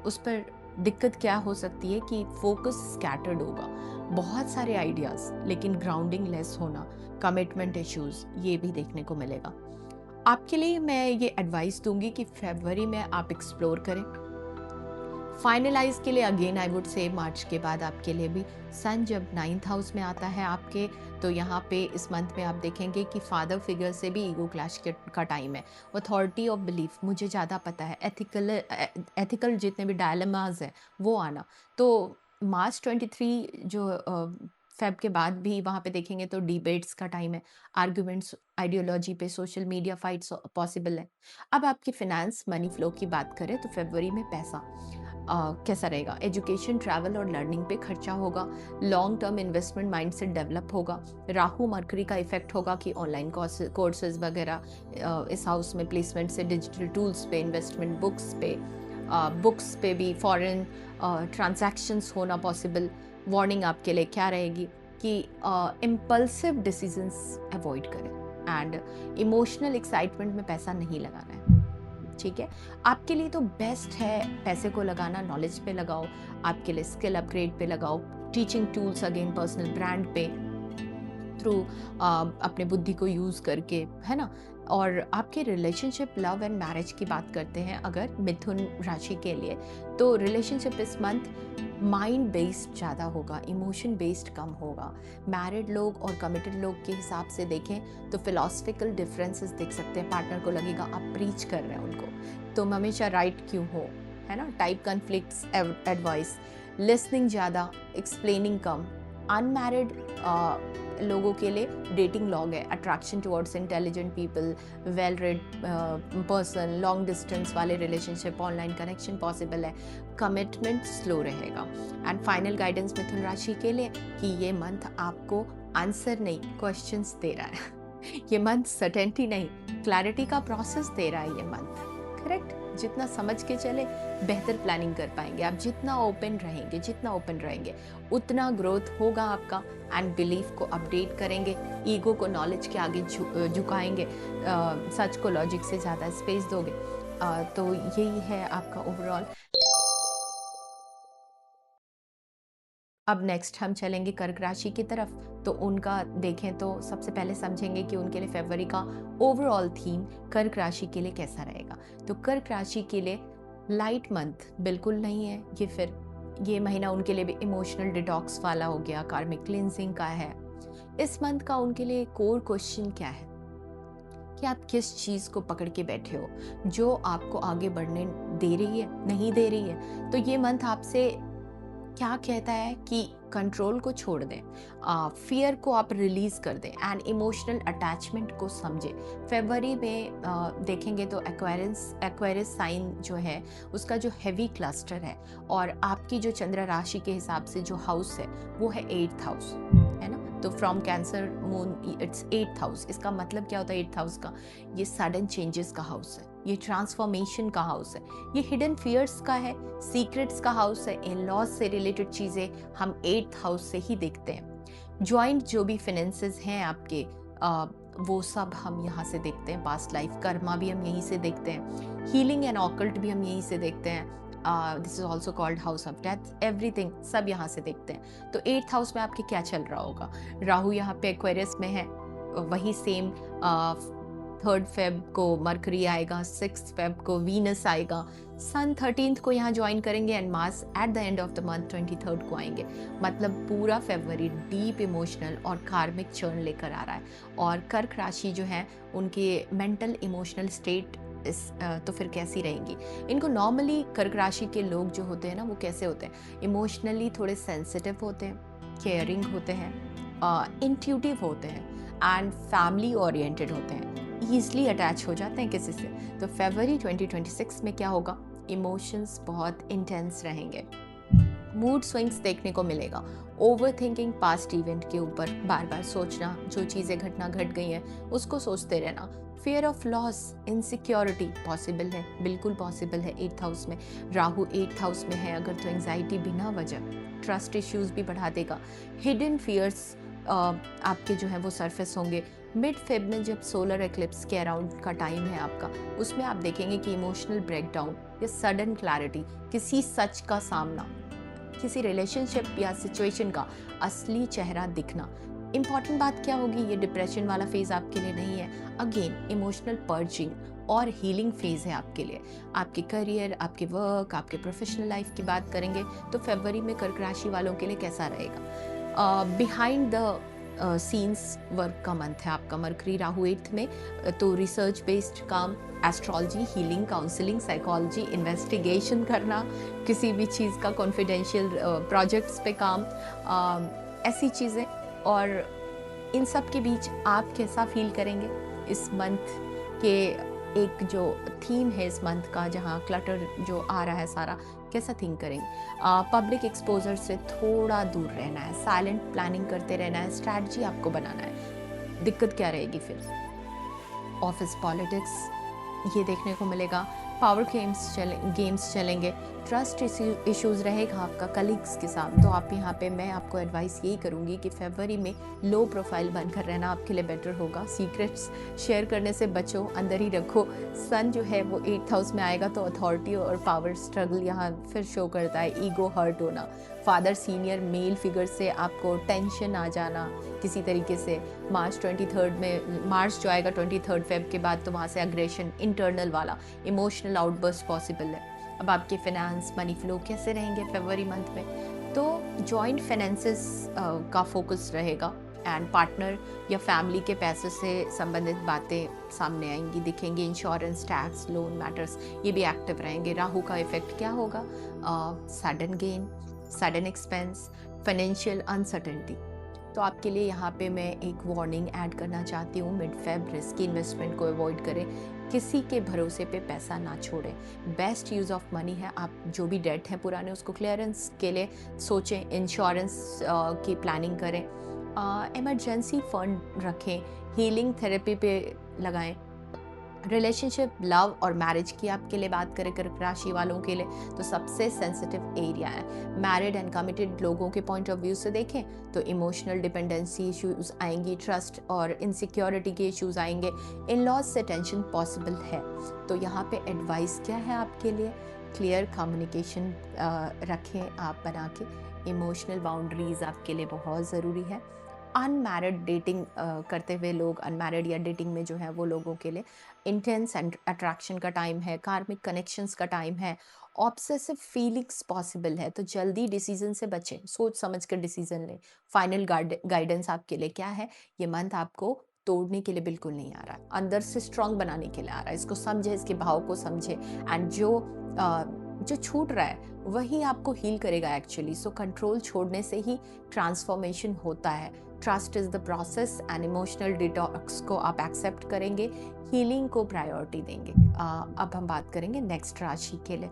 उस पर दिक्कत क्या हो सकती है कि फोकस स्कैटर्ड होगा, बहुत सारे आइडियाज़ लेकिन ग्राउंडिंग लेस होना, कमिटमेंट इश्यूज ये भी देखने को मिलेगा। आपके लिए मैं ये एडवाइस दूंगी कि फरवरी में आप एक्सप्लोर करें। फाइनलाइज के लिए अगेन आई वुड से मार्च के बाद आपके लिए भी सन जब 9th हाउस में आता है आपके, तो यहाँ पे इस मंथ में आप देखेंगे कि फादर फिगर से भी ईगो क्लैश का टाइम है। अथॉरिटी ऑफ बिलीफ, मुझे ज़्यादा पता है, एथिकल जितने भी डायलेमाज हैं वो आना। तो मार्च 23 जो फेब के बाद भी वहाँ पे देखेंगे तो डिबेट्स का टाइम है, आर्ग्यूमेंट्स आइडियोलॉजी पे, सोशल मीडिया फाइट्स पॉसिबल है। अब आपकी फिनेंस मनी फ्लो की बात करें तो फरवरी में पैसा कैसा रहेगा? एजुकेशन, ट्रैवल और लर्निंग पे खर्चा होगा, long term investment mindset develop होगा, राहु मरकरी का इफेक्ट होगा कि ऑनलाइन कोर्सेज वगैरह इस हाउस में प्लेसमेंट से, डिजिटल टूल्स पे इन्वेस्टमेंट, बुक्स पे भी फॉरेन ट्रांजैक्शंस होना पॉसिबल। वार्निंग आपके लिए क्या रहेगी कि इम्पल्सिव डिसीजंस अवॉइड करें एंड इमोशनल एक्साइटमेंट में पैसा नहीं लगाना है, ठीक है? आपके लिए तो बेस्ट है पैसे को लगाना नॉलेज पे लगाओ, आपके लिए स्किल अपग्रेड पे लगाओ, teaching tools again personal brand पे थ्रू अपने बुद्धि को यूज़ करके, है ना? और आपके रिलेशनशिप, लव एंड मैरिज की बात करते हैं अगर मिथुन राशि के लिए, तो रिलेशनशिप इस मंथ माइंड बेस्ड ज़्यादा होगा, इमोशन बेस्ड कम होगा। मैरिड लोग और कमिटेड लोग के हिसाब से देखें तो फिलोसफिकल डिफरेंसेस देख सकते हैं, पार्टनर को लगेगा आप प्रीच कर रहे हैं उनको, तुम हमेशा राइट क्यों हो, है ना? टाइप कन्फ्लिक्ट्स, एडवाइस, लिसनिंग ज़्यादा, एक्सप्लेनिंग कम। अनमैरिड लोगों के लिए डेटिंग लॉग है, attraction towards intelligent people, well read person, long distance वाले रिलेशनशिप, ऑनलाइन कनेक्शन पॉसिबल है, कमिटमेंट स्लो रहेगा। एंड फाइनल गाइडेंस मिथुन राशि के लिए कि ये मंथ आपको आंसर नहीं क्वेश्चंस दे रहा है ये मंथ सर्टेनिटी नहीं क्लैरिटी का प्रोसेस दे रहा है ये मंथ, करेक्ट? जितना समझ के चले बेहतर प्लानिंग कर पाएंगे आप, जितना ओपन रहेंगे उतना ग्रोथ होगा आपका एंड बिलीफ को अपडेट करेंगे, ईगो को नॉलेज के आगे झुकाएंगे, सच को लॉजिक से ज़्यादा स्पेस दोगे। तो यही है आपका ओवरऑल। अब नेक्स्ट हम चलेंगे कर्क राशि की तरफ, तो उनका देखें तो सबसे पहले समझेंगे कि उनके लिए फरवरी का ओवरऑल थीम कर्क राशि के लिए कैसा रहेगा। तो कर्क राशि के लिए लाइट मंथ बिल्कुल नहीं है ये, फिर ये महीना उनके लिए भी इमोशनल डिटॉक्स वाला हो गया, कार्मिक क्लिनजिंग का है। इस मंथ का उनके लिए कोर क्वेश्चन क्या है कि आप किस चीज़ को पकड़ के बैठे हो जो आपको आगे बढ़ने दे रही है, नहीं दे रही है। तो ये मंथ आपसे क्या कहता है कि कंट्रोल को छोड़ दें, फियर को आप रिलीज कर दें एंड इमोशनल अटैचमेंट को समझें। फरवरी में देखेंगे तो एक्वेरियस साइन जो है उसका जो हेवी क्लस्टर है, और आपकी जो चंद्र राशि के हिसाब से जो हाउस है वो है 8th हाउस, है ना? तो from cancer moon it's 8th house. इसका मतलब क्या होता है 8th हाउस का? ये सडन चेंजेस का हाउस है, ये ट्रांसफॉर्मेशन का हाउस है, ये हिडन फियर्स का है, सीक्रेट्स का हाउस है, इन लॉज से रिलेटेड चीज़ें हम 8th हाउस से ही देखते हैं। ज्वाइंट जो भी फिनेंसेस हैं आपके वो सब हम यहाँ से देखते हैं, पास्ट लाइफ कर्मा भी हम यहीं से देखते हैं, हीलिंग एंड ऑकल्ट भी हम यहीं से देखते हैं, this is also called house of death, everything सब यहाँ से देखते हैं। तो 8th हाउस में आपके क्या चल रहा होगा? राहु यहाँ पे एक्वेरियस में है, वही सेम 3rd फेब को मरकरी आएगा, 6th फेब को वीनस आएगा, सन 13th को यहाँ ज्वाइन करेंगे and Mars at the end of the month 23rd को आएंगे। मतलब पूरा फरवरी डीप इमोशनल और कार्मिक चर्न लेकर आ रहा है। और कर्क राशि जो है उनके मेंटल इमोशनल स्टेट तो फिर कैसी रहेंगी? इनको नॉर्मली कर्क राशि के लोग जो होते हैं ना वो कैसे होते हैं? इमोशनली थोड़े सेंसिटिव होते हैं, केयरिंग होते हैं, इंट्यूटिव होते हैं एंड फैमिली ओरिएंटेड होते हैं, ईजिली अटैच हो जाते हैं किसी से। तो फरवरी 2026 में क्या होगा? इमोशंस बहुत इंटेंस रहेंगे, मूड स्विंग्स देखने को मिलेगा, ओवर थिंकिंग पास्ट इवेंट के ऊपर बार बार सोचना, जो चीज़ें घटना घट गई हैं उसको सोचते रहना, fear of loss, insecurity possible है, बिल्कुल पॉसिबल है 8th हाउस में। राहु 8th हाउस में है अगर तो एंजाइटी बिना वजह, ट्रस्ट इश्यूज भी बढ़ा देगा। हिडन फियर्स आपके जो है वो सरफेस होंगे। मिड फेब में जब सोलर एक्लिप्स के अराउंड का टाइम है आपका, उसमें आप देखेंगे कि इमोशनल ब्रेकडाउन या सडन क्लैरिटी, किसी सच का सामना, किसी रिलेशनशिप या सिचुएशन का असली चेहरा दिखना। इंपॉर्टेंट बात क्या होगी, ये डिप्रेशन वाला फेज आपके लिए नहीं है। अगेन इमोशनल पर्जिंग और हीलिंग फेज है आपके लिए। आपके करियर, आपके वर्क, आपके प्रोफेशनल लाइफ की बात करेंगे तो फरवरी में कर्क राशि वालों के लिए कैसा रहेगा। बिहाइंड द सीन्स वर्क का मंथ है आपका। मरकरी राहु 8th में, तो रिसर्च बेस्ड काम, astrology, healing, counselling, psychology, investigation करना, किसी भी चीज़ का कॉन्फिडेंशियल प्रोजेक्ट्स पे काम, ऐसी चीज़ें। और इन सब के बीच आप कैसा फील करेंगे इस मंथ के, एक जो थीम है इस मंथ का, जहाँ क्लटर जो आ रहा है सारा, कैसा थिंक करेंगे। पब्लिक एक्सपोजर से थोड़ा दूर रहना है, साइलेंट प्लानिंग करते रहना है, स्ट्रैटेजी आपको बनाना है। दिक्कत क्या रहेगी फिर, ऑफिस पॉलिटिक्स ये देखने को मिलेगा। पावर गेम्स चलेंगे। ट्रस्ट इश्यूज रहेगा आपका कलीग्स के साथ। तो आप यहाँ पे, मैं आपको एडवाइस यही करूँगी कि फरवरी में लो प्रोफाइल बनकर रहना आपके लिए बेटर होगा। सीक्रेट्स शेयर करने से बचो, अंदर ही रखो। सन जो है वो 8th हाउस में आएगा तो अथॉरिटी और पावर स्ट्रगल यहाँ फिर शो करता है। ईगो हर्ट होना, फादर सीनियर मेल फिगर से आपको टेंशन आ जाना किसी तरीके से। मार्च 23 में, मार्च जो आएगा 23 फेब के बाद, तो वहाँ से अग्रेशन इंटरनल वाला इमोशनल आउटबर्स्ट पॉसिबल है। अब आपके फाइनेंस, मनी फ्लो कैसे रहेंगे फरवरी मंथ में, तो जॉइंट फाइनेंसेस का फोकस रहेगा। एंड पार्टनर या फैमिली के पैसे से संबंधित बातें सामने आएंगी, दिखेंगी। इंश्योरेंस, टैक्स, लोन मैटर्स ये भी एक्टिव रहेंगे। राहु का इफेक्ट क्या होगा, sudden gain, sudden expense, financial uncertainty. तो आपके लिए यहाँ पे मैं एक वार्निंग ऐड करना चाहती हूँ। मिड फेब रिस्की इन्वेस्टमेंट को अवॉइड करें, किसी के भरोसे पे पैसा ना छोड़ें। बेस्ट यूज़ ऑफ मनी है, आप जो भी डेट है पुराने उसको क्लियरेंस के लिए सोचें। इंश्योरेंस की प्लानिंग करें, इमरजेंसी फंड रखें, हीलिंग थेरेपी पे लगाएं। रिलेशनशिप, लव और मैरिज की आपके लिए बात करें कर्क राशि वालों के लिए, तो सबसे सेंसिटिव एरिया है। मैरिड एंड कमिटेड लोगों के पॉइंट ऑफ व्यू से देखें तो इमोशनल डिपेंडेंसी इश्यूज आएंगी, ट्रस्ट और इनसिक्योरिटी के इश्यूज आएंगे, इन लॉज से टेंशन पॉसिबल है। तो यहाँ पे एडवाइस क्या है आपके लिए, क्लियर कम्युनिकेशन रखें आप बना के। इमोशनल बाउंड्रीज आपके लिए बहुत ज़रूरी है। अनमैरिड डेटिंग करते हुए लोग, अनमैरिड या डेटिंग में जो है वो लोगों के लिए इंटेंस एंड अट्रैक्शन का टाइम है, कार्मिक कनेक्शंस का टाइम है, ऑब्सेसिव फीलिंग्स पॉसिबल है। तो जल्दी डिसीजन से बचें, सोच समझ कर डिसीजन लें। फाइनल गाइडेंस आपके लिए क्या है, ये मंथ आपको तोड़ने के लिए बिल्कुल नहीं आ रहा है, अंदर से स्ट्रांग बनाने के लिए आ रहा है। इसको समझे, इसके भाव को समझे, एंड जो छूट रहा है वही आपको हील करेगा एक्चुअली। सो कंट्रोल छोड़ने से ही ट्रांसफॉर्मेशन होता है। Trust is the process and emotional detox को आप एक्सेप्ट करेंगे, हीलिंग को प्रायोरिटी देंगे। अब हम बात करेंगे नेक्स्ट राशि के लिए।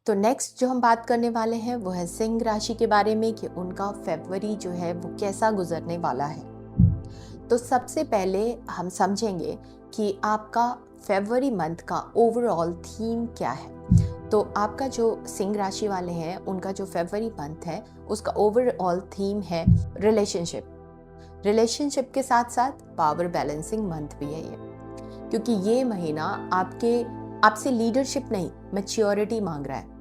तो नेक्स्ट जो हम बात करने वाले हैं वो है सिंह राशि के बारे में, कि उनका फरवरी जो है वो कैसा गुजरने वाला है। तो सबसे पहले हम समझेंगे कि आपका फरवरी मंथ का ओवरऑल थीम क्या है। तो आपका जो सिंह राशि वाले हैं उनका जो फरवरी मंथ है उसका ओवरऑल थीम है रिलेशनशिप के साथ साथ पावर बैलेंसिंग मंथ भी है ये, क्योंकि ये महीना आपसे लीडरशिप नहीं, मैच्योरिटी मांग रहा है।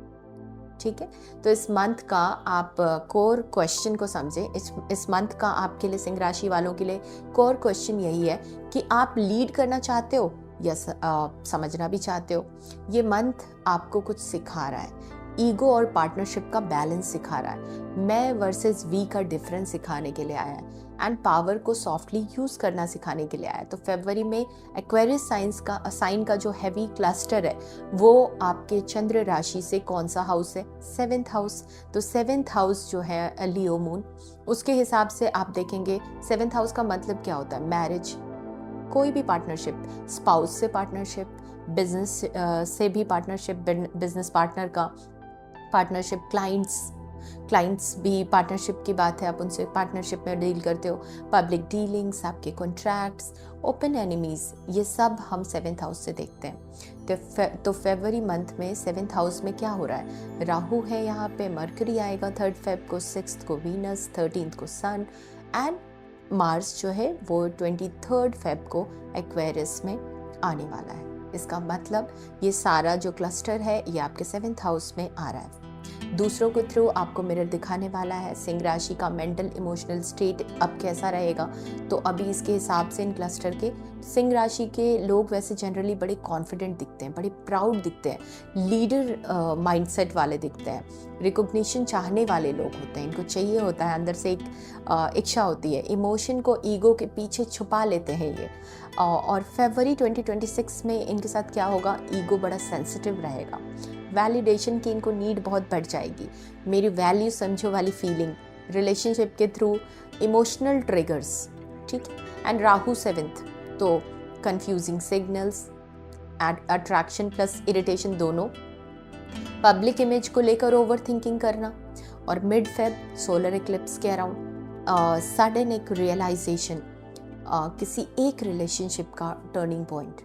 ठीक है, तो इस मंथ का आप कोर क्वेश्चन को समझें। इस मंथ का आपके लिए, सिंह राशि वालों के लिए कोर क्वेश्चन यही है कि आप लीड करना चाहते हो या समझना भी चाहते हो। ये मंथ आपको कुछ सिखा रहा है, ईगो और पार्टनरशिप का बैलेंस सिखा रहा है, मैं वर्सेस वी का डिफरेंस सिखाने के लिए आया है, एंड पावर को सॉफ्टली यूज करना सिखाने के लिए आया है। तो फरवरी में एक्वेरियस साइन का जो हैवी क्लस्टर है वो आपके चंद्र राशि से कौन सा हाउस है, 7th हाउस। तो 7th हाउस जो है लियो मून, उसके हिसाब से आप देखेंगे 7th हाउस का मतलब क्या होता है, मैरिज, कोई भी पार्टनरशिप, स्पाउस से पार्टनरशिप, बिजनेस से भी पार्टनरशिप, बिजनेस पार्टनर का पार्टनरशिप, क्लाइंट्स क्लाइंट्स भी पार्टनरशिप की बात है, आप उनसे पार्टनरशिप में डील करते हो। पब्लिक डीलिंग्स, आपके कॉन्ट्रैक्ट्स, ओपन एनिमीज, ये सब हम 7th हाउस से देखते हैं। तो फरवरी मंथ में 7th हाउस में क्या हो रहा है, राहु है यहाँ पे, मरकरी आएगा 3 फेब को, 6 को वीनस, 13 को सन, एंड मार्स जो है वो 23 फेब को एक्वेरियस में आने वाला है। इसका मतलब ये सारा जो क्लस्टर है ये आपके 7th हाउस में आ रहा है। दूसरों के थ्रू आपको मिरर दिखाने वाला है। सिंह राशि का मेंटल इमोशनल स्टेट अब कैसा रहेगा, तो अभी इसके हिसाब से इन क्लस्टर के सिंह राशि के लोग वैसे जनरली बड़े कॉन्फिडेंट दिखते हैं, बड़े प्राउड दिखते हैं, लीडर माइंडसेट वाले दिखते हैं, रिकॉग्निशन चाहने वाले लोग होते हैं। इनको चाहिए होता है, अंदर से एक इच्छा होती है, इमोशन को ईगो के पीछे छुपा लेते हैं ये। और फरवरी 2026 में इनके साथ क्या होगा, ईगो बड़ा सेंसिटिव रहेगा, वैलिडेशन की इनको नीड बहुत बढ़ जाएगी, मेरी वैल्यू समझो वाली फीलिंग, रिलेशनशिप के थ्रू इमोशनल ट्रिगर्स, ठीक है। एंड राहु 7th, तो confusing signals, attraction plus irritation दोनों, पब्लिक इमेज को लेकर ओवर थिंकिंग करना, और मिड फेब सोलर इक्लिप्स के अराउंड सडन एक रियलाइजेशन, किसी एक रिलेशनशिप का टर्निंग पॉइंट,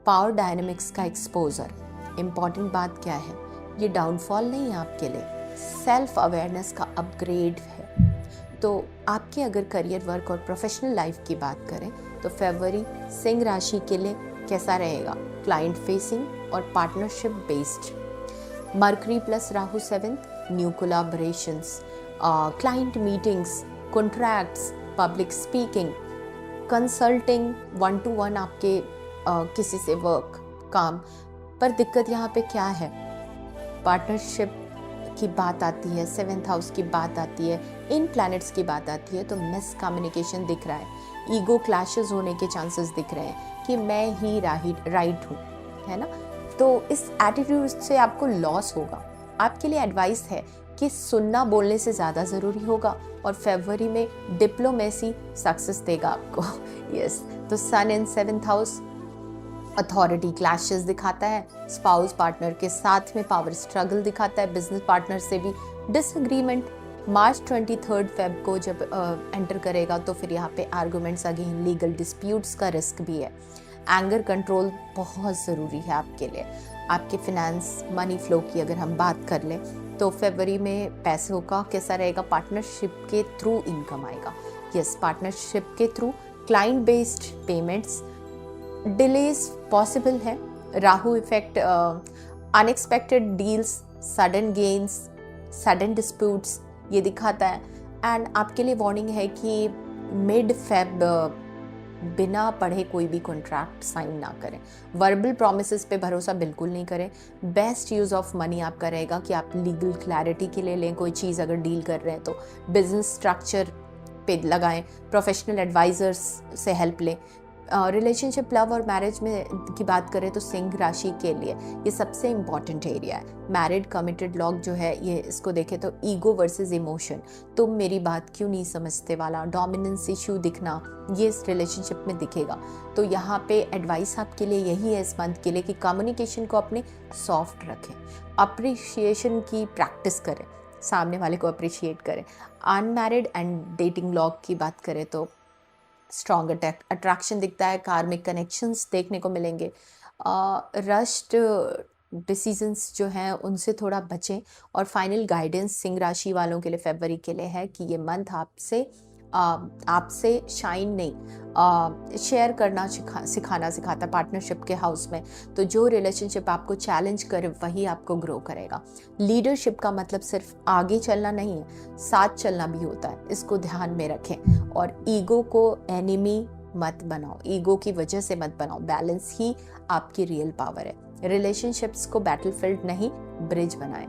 पावर डायनेमिक्स का एक्सपोजर। इम्पॉर्टेंट बात क्या है, ये डाउनफॉल नहीं है आपके लिए, सेल्फ अवेयरनेस का अपग्रेड है। तो आपके अगर करियर, वर्क और प्रोफेशनल लाइफ की बात करें तो फरवरी सिंह राशि के लिए कैसा रहेगा, क्लाइंट फेसिंग और partnership based. Mercury plus Rahu 7th, new collaborations, client meetings, contracts, public speaking, consulting, 1-to-1 आपके किसी से वर्क, काम। पर दिक्कत यहाँ पे क्या है, पार्टनरशिप की बात आती है, 7th हाउस की बात आती है, इन प्लैनेट्स की बात आती है, तो मिस कम्युनिकेशन दिख रहा है, ईगो क्लैशेस होने के चांसेस दिख रहे हैं कि मैं ही राइट हूँ, है ना। तो इस एटीट्यूड से आपको लॉस होगा। आपके लिए एडवाइस है कि सुनना बोलने से ज़्यादा ज़रूरी होगा, और फरवरी में डिप्लोमेसी सक्सेस देगा आपको। यस, तो सन इन 7th हाउस अथॉरिटी क्लैशेस दिखाता है, स्पाउस पार्टनर के साथ में पावर स्ट्रगल दिखाता है, बिजनेस पार्टनर से भी डिसएग्रीमेंट। मार्च 23 फेब को जब एंटर करेगा तो फिर यहाँ पे आर्गुमेंट्स, अगेन लीगल डिस्प्यूट्स का रिस्क भी है। एंगर कंट्रोल बहुत ज़रूरी है आपके लिए। आपके फिनेंस, मनी फ्लो की अगर हम बात कर लें तो फरवरी में पैसों का कैसा रहेगा, पार्टनरशिप के थ्रू इनकम आएगा। यस, पार्टनरशिप के through client based payments, delays possible है। Rahu effect, unexpected deals, sudden gains, sudden disputes ये दिखाता है। एंड आपके लिए वार्निंग है कि मिड फेब बिना पढ़े कोई भी कॉन्ट्रैक्ट साइन ना करें, वर्बल प्रोमिसेस पे भरोसा बिल्कुल नहीं करें। बेस्ट यूज़ ऑफ मनी आपका रहेगा कि आप लीगल क्लैरिटी के लिए लें, कोई चीज़ अगर डील कर रहे हैं तो बिजनेस स्ट्रक्चर पे लगाएं, प्रोफेशनल एडवाइजर्स से हेल्प लें। रिलेशनशिप, लव और मैरिज में की बात करें तो सिंह राशि के लिए ये सबसे इम्पॉर्टेंट एरिया है। मैरिड कमिटेड लोग जो है ये इसको देखें तो ईगो वर्सेस इमोशन, तुम मेरी बात क्यों नहीं समझते वाला डोमिनेंस इश्यू दिखना, ये इस रिलेशनशिप में दिखेगा। तो यहाँ पे एडवाइस आपके लिए यही है इस मंथ के लिए कि कम्युनिकेशन को अपने सॉफ्ट रखें, अप्रिशिएशन की प्रैक्टिस करें, सामने वाले को अप्रिशिएट करें। अनमैरिड एंड डेटिंग लॉग की बात करें तो स्ट्रॉन्ग अट्रैक्शन दिखता है, कार्मिक कनेक्शंस देखने को मिलेंगे। रश्ड डिसीजंस जो हैं उनसे थोड़ा बचें। और फाइनल गाइडेंस सिंह राशि वालों के लिए फरवरी के लिए है कि ये मंथ आपसे शाइन नहीं शेयर करना सिखाना सिखाता पार्टनरशिप के हाउस में। तो जो रिलेशनशिप आपको चैलेंज करे वही आपको ग्रो करेगा। लीडरशिप का मतलब सिर्फ आगे चलना नहीं है, साथ चलना भी होता है, इसको ध्यान में रखें। और ईगो को एनिमी मत बनाओ, ईगो की वजह से मत बनाओ, बैलेंस ही आपकी रियल पावर है। रिलेशनशिप्स को बैटलफील्ड नहीं, ब्रिज बनाएं।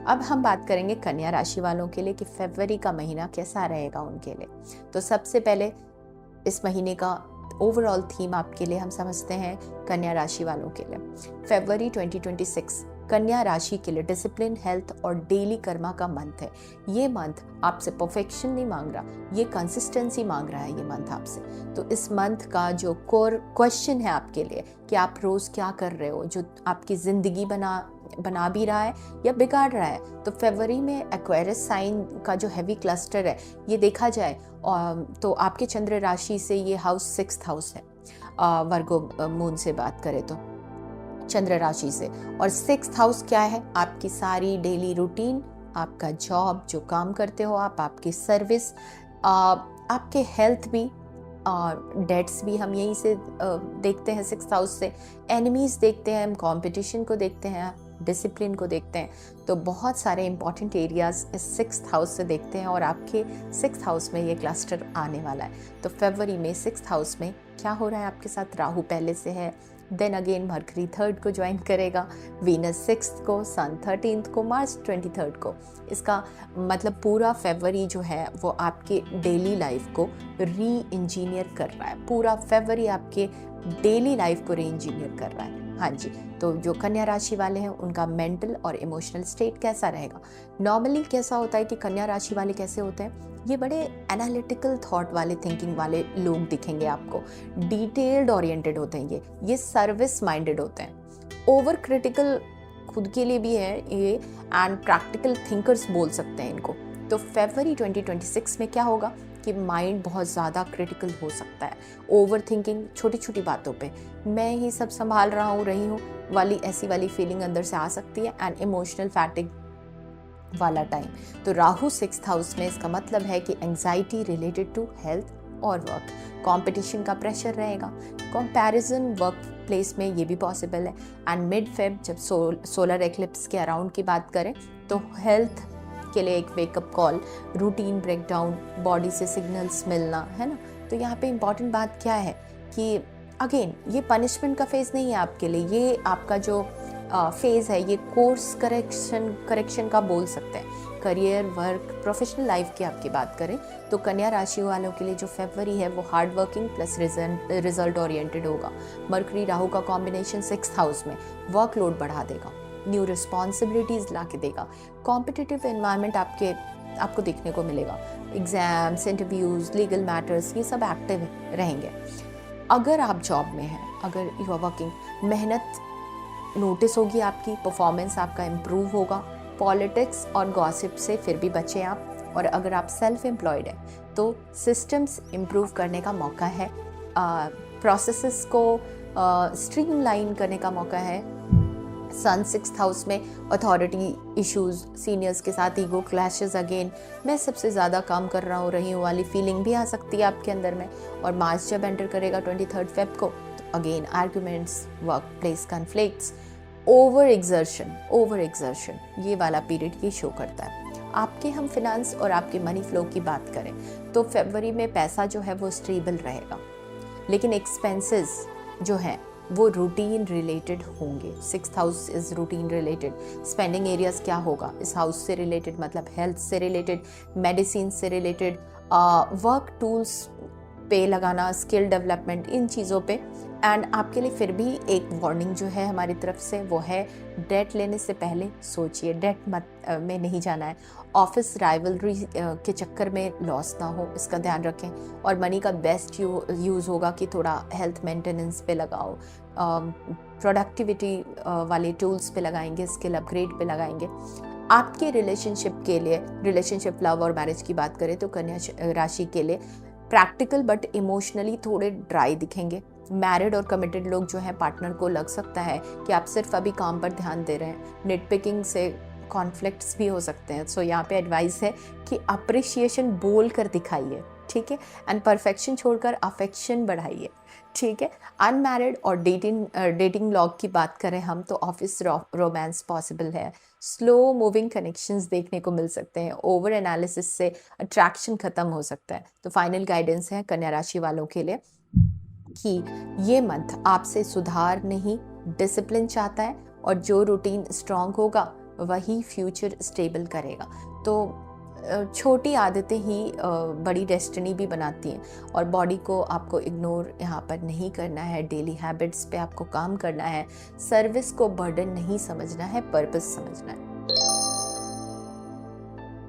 अब हम बात करेंगे कन्या राशि वालों के लिए कि फरवरी का महीना कैसा रहेगा उनके लिए। तो सबसे पहले इस महीने का ओवरऑल थीम आपके लिए हम समझते हैं कन्या राशि वालों के लिए। फरवरी 2026 कन्या राशि के लिए डिसिप्लिन, हेल्थ और डेली कर्मा का मंथ है। ये मंथ आपसे परफेक्शन नहीं मांग रहा, ये कंसिस्टेंसी मांग रहा है ये मंथ आपसे। तो इस मंथ का जो कोर क्वेश्चन है आपके लिए कि आप रोज क्या कर रहे हो, जो आपकी जिंदगी बना भी रहा है या बिगाड़ रहा है। तो फरवरी में एक्वेरियस साइन का जो हैवी क्लस्टर है ये देखा जाए तो आपके चंद्र राशि से ये हाउस 6th हाउस है, वर्गो मून से बात करें तो चंद्र राशि से। और 6th हाउस क्या है? आपकी सारी डेली रूटीन, आपका जॉब, जो काम करते हो आप, आपकी सर्विस, आपके हेल्थ भी, डेट्स भी हम यहीं से देखते हैं 6th हाउस से। एनिमीज देखते हैं हम, कंपटीशन को देखते हैं, डिसिप्लिन को देखते हैं। तो बहुत सारे इंपॉर्टेंट एरियाज इस 6th हाउस से देखते हैं और आपके 6th हाउस में ये क्लस्टर आने वाला है। तो फरवरी में 6th हाउस में क्या हो रहा है आपके साथ? राहु पहले से है, देन अगेन मरकरी 3rd को ज्वाइन करेगा, वीनस 6th को, सन 13th को, मार्च 23rd को। इसका मतलब पूरा फरवरी जो है वो आपके डेली लाइफ को री इंजीनियर कर रहा है। पूरा फरवरी आपके डेली लाइफ को री इंजीनियर कर रहा है। हाँ जी, तो जो कन्या राशि वाले हैं उनका मेंटल और इमोशनल स्टेट कैसा रहेगा? नॉर्मली कैसा होता है कि कन्या राशि वाले कैसे होते हैं, ये बड़े एनालिटिकल थॉट वाले, थिंकिंग वाले लोग दिखेंगे आपको, डिटेल्ड ओरिएंटेड होते हैं ये सर्विस माइंडेड होते हैं, ओवर क्रिटिकल खुद के लिए भी है ये, एंड प्रैक्टिकल थिंकर्स बोल सकते हैं इनको। तो फरवरी 2026 में क्या होगा कि माइंड बहुत ज़्यादा क्रिटिकल हो सकता है, ओवर थिंकिंग, छोटी छोटी बातों पे मैं ही सब संभाल रही हूँ वाली ऐसी वाली फीलिंग अंदर से आ सकती है, एंड इमोशनल फैटिग वाला टाइम। तो राहु 6th हाउस में, इसका मतलब है कि एंजाइटी रिलेटेड टू हेल्थ और वर्क, कंपटीशन का प्रेशर रहेगा, कंपैरिजन वर्क प्लेस में ये भी पॉसिबल है। एंड मिड फेब जब सोलर एक्लिप्स के अराउंड की बात करें तो हेल्थ के लिए एक wake up call, routine breakdown, body से सिग्नल्स मिलना, है ना। तो यहाँ पे इम्पॉर्टेंट बात क्या है कि अगेन ये पनिशमेंट का फेज नहीं है आपके लिए, ये आपका जो फेज है ये कोर्स करेक्शन का बोल सकते हैं। करियर, वर्क, प्रोफेशनल लाइफ की आपकी बात करें तो कन्या राशि वालों के लिए जो फरवरी है वो hard working plus result oriented होगा। मरकरी राहु का कॉम्बिनेशन 6th हाउस में वर्कलोड बढ़ा देगा, न्यू रिस्पॉन्सिबिलिटीज ला के देगा, कॉम्पिटिटिव एनवायरनमेंट आपको देखने को मिलेगा, एग्जाम्स, इंटरव्यूज, लीगल मैटर्स, ये सब एक्टिव रहेंगे। अगर आप जॉब में हैं, अगर यू आर वर्किंग, मेहनत नोटिस होगी, आपकी परफॉर्मेंस आपका इम्प्रूव होगा। पॉलिटिक्स और गॉसिप से फिर भी बचें आप। और अगर आप सेल्फ एम्प्लॉयड हैं तो सिस्टम्स इम्प्रूव करने का मौका है, प्रोसेसेस को स्ट्रीमलाइन करने का मौका है। सन 6th हाउस में अथॉरिटी इश्यूज, सीनियर्स के साथ ईगो क्लैशेस, अगेन मैं सबसे ज़्यादा काम कर रही हूँ वाली फीलिंग भी आ सकती है आपके अंदर में। और मार्च जब एंटर करेगा 23rd फेब को तो again arguments, work place conflicts, over exertion ये वाला पीरियड ये शो करता है। आपके हम फिनांस और आपके मनी फ्लो की बात करें तो फरवरी में पैसा जो है वो स्टेबल रहेगा, लेकिन एक्सपेंसेस जो हैं वो रूटीन रिलेटेड होंगे। 6th house is routine related. Spending areas क्या होगा इस हाउस से रिलेटेड, मतलब हेल्थ से रिलेटेड, मेडिसिन से रिलेटेड, वर्क टूल्स पे लगाना, स्किल डेवलपमेंट, इन चीज़ों पे। एंड आपके लिए फिर भी एक वार्निंग जो है हमारी तरफ से वो है, डेट लेने से पहले सोचिए, डेट में नहीं जाना है। ऑफिस राइवलरी के चक्कर में लॉस ना हो, इसका ध्यान रखें। और मनी का बेस्ट यूज़ होगा कि थोड़ा हेल्थ मेंटेनेंस पे लगाओ, प्रोडक्टिविटी वाले टूल्स पे लगाएंगे, स्किल अपग्रेड पे लगाएंगे। आपके रिलेशनशिप के लिए, रिलेशनशिप, लव और मैरिज की बात करें तो कन्या राशि के लिए प्रैक्टिकल बट इमोशनली थोड़े ड्राई दिखेंगे। मैरिड और कमिटेड लोग जो हैं, पार्टनर को लग सकता है कि आप सिर्फ अभी काम पर ध्यान दे रहे हैं, निटपिकिंग से कॉन्फ्लिक्ट्स भी हो सकते हैं। सो यहाँ पे एडवाइस है कि अप्रिशिएशन बोल कर दिखाइए, ठीक है, एंड परफेक्शन छोड़कर अफेक्शन बढ़ाइए, ठीक है। अनमैरिड और डेटिंग लॉग की बात करें हम तो ऑफिस रोमांस पॉसिबल है, स्लो मूविंग कनेक्शंस देखने को मिल सकते हैं, ओवर एनालिसिस से अट्रैक्शन खत्म हो सकता है। तो फाइनल गाइडेंस है कन्या राशि वालों के लिए कि ये मंथ आपसे सुधार नहीं, डिसिप्लिन चाहता है, और जो रूटीन स्ट्रांग होगा वही फ्यूचर स्टेबल करेगा। तो छोटी आदतें ही बड़ी डेस्टिनी भी बनाती हैं, और बॉडी को आपको इग्नोर यहाँ पर नहीं करना है, डेली हैबिट्स पे आपको काम करना है, सर्विस को बर्डन नहीं समझना है, पर्पस समझना है।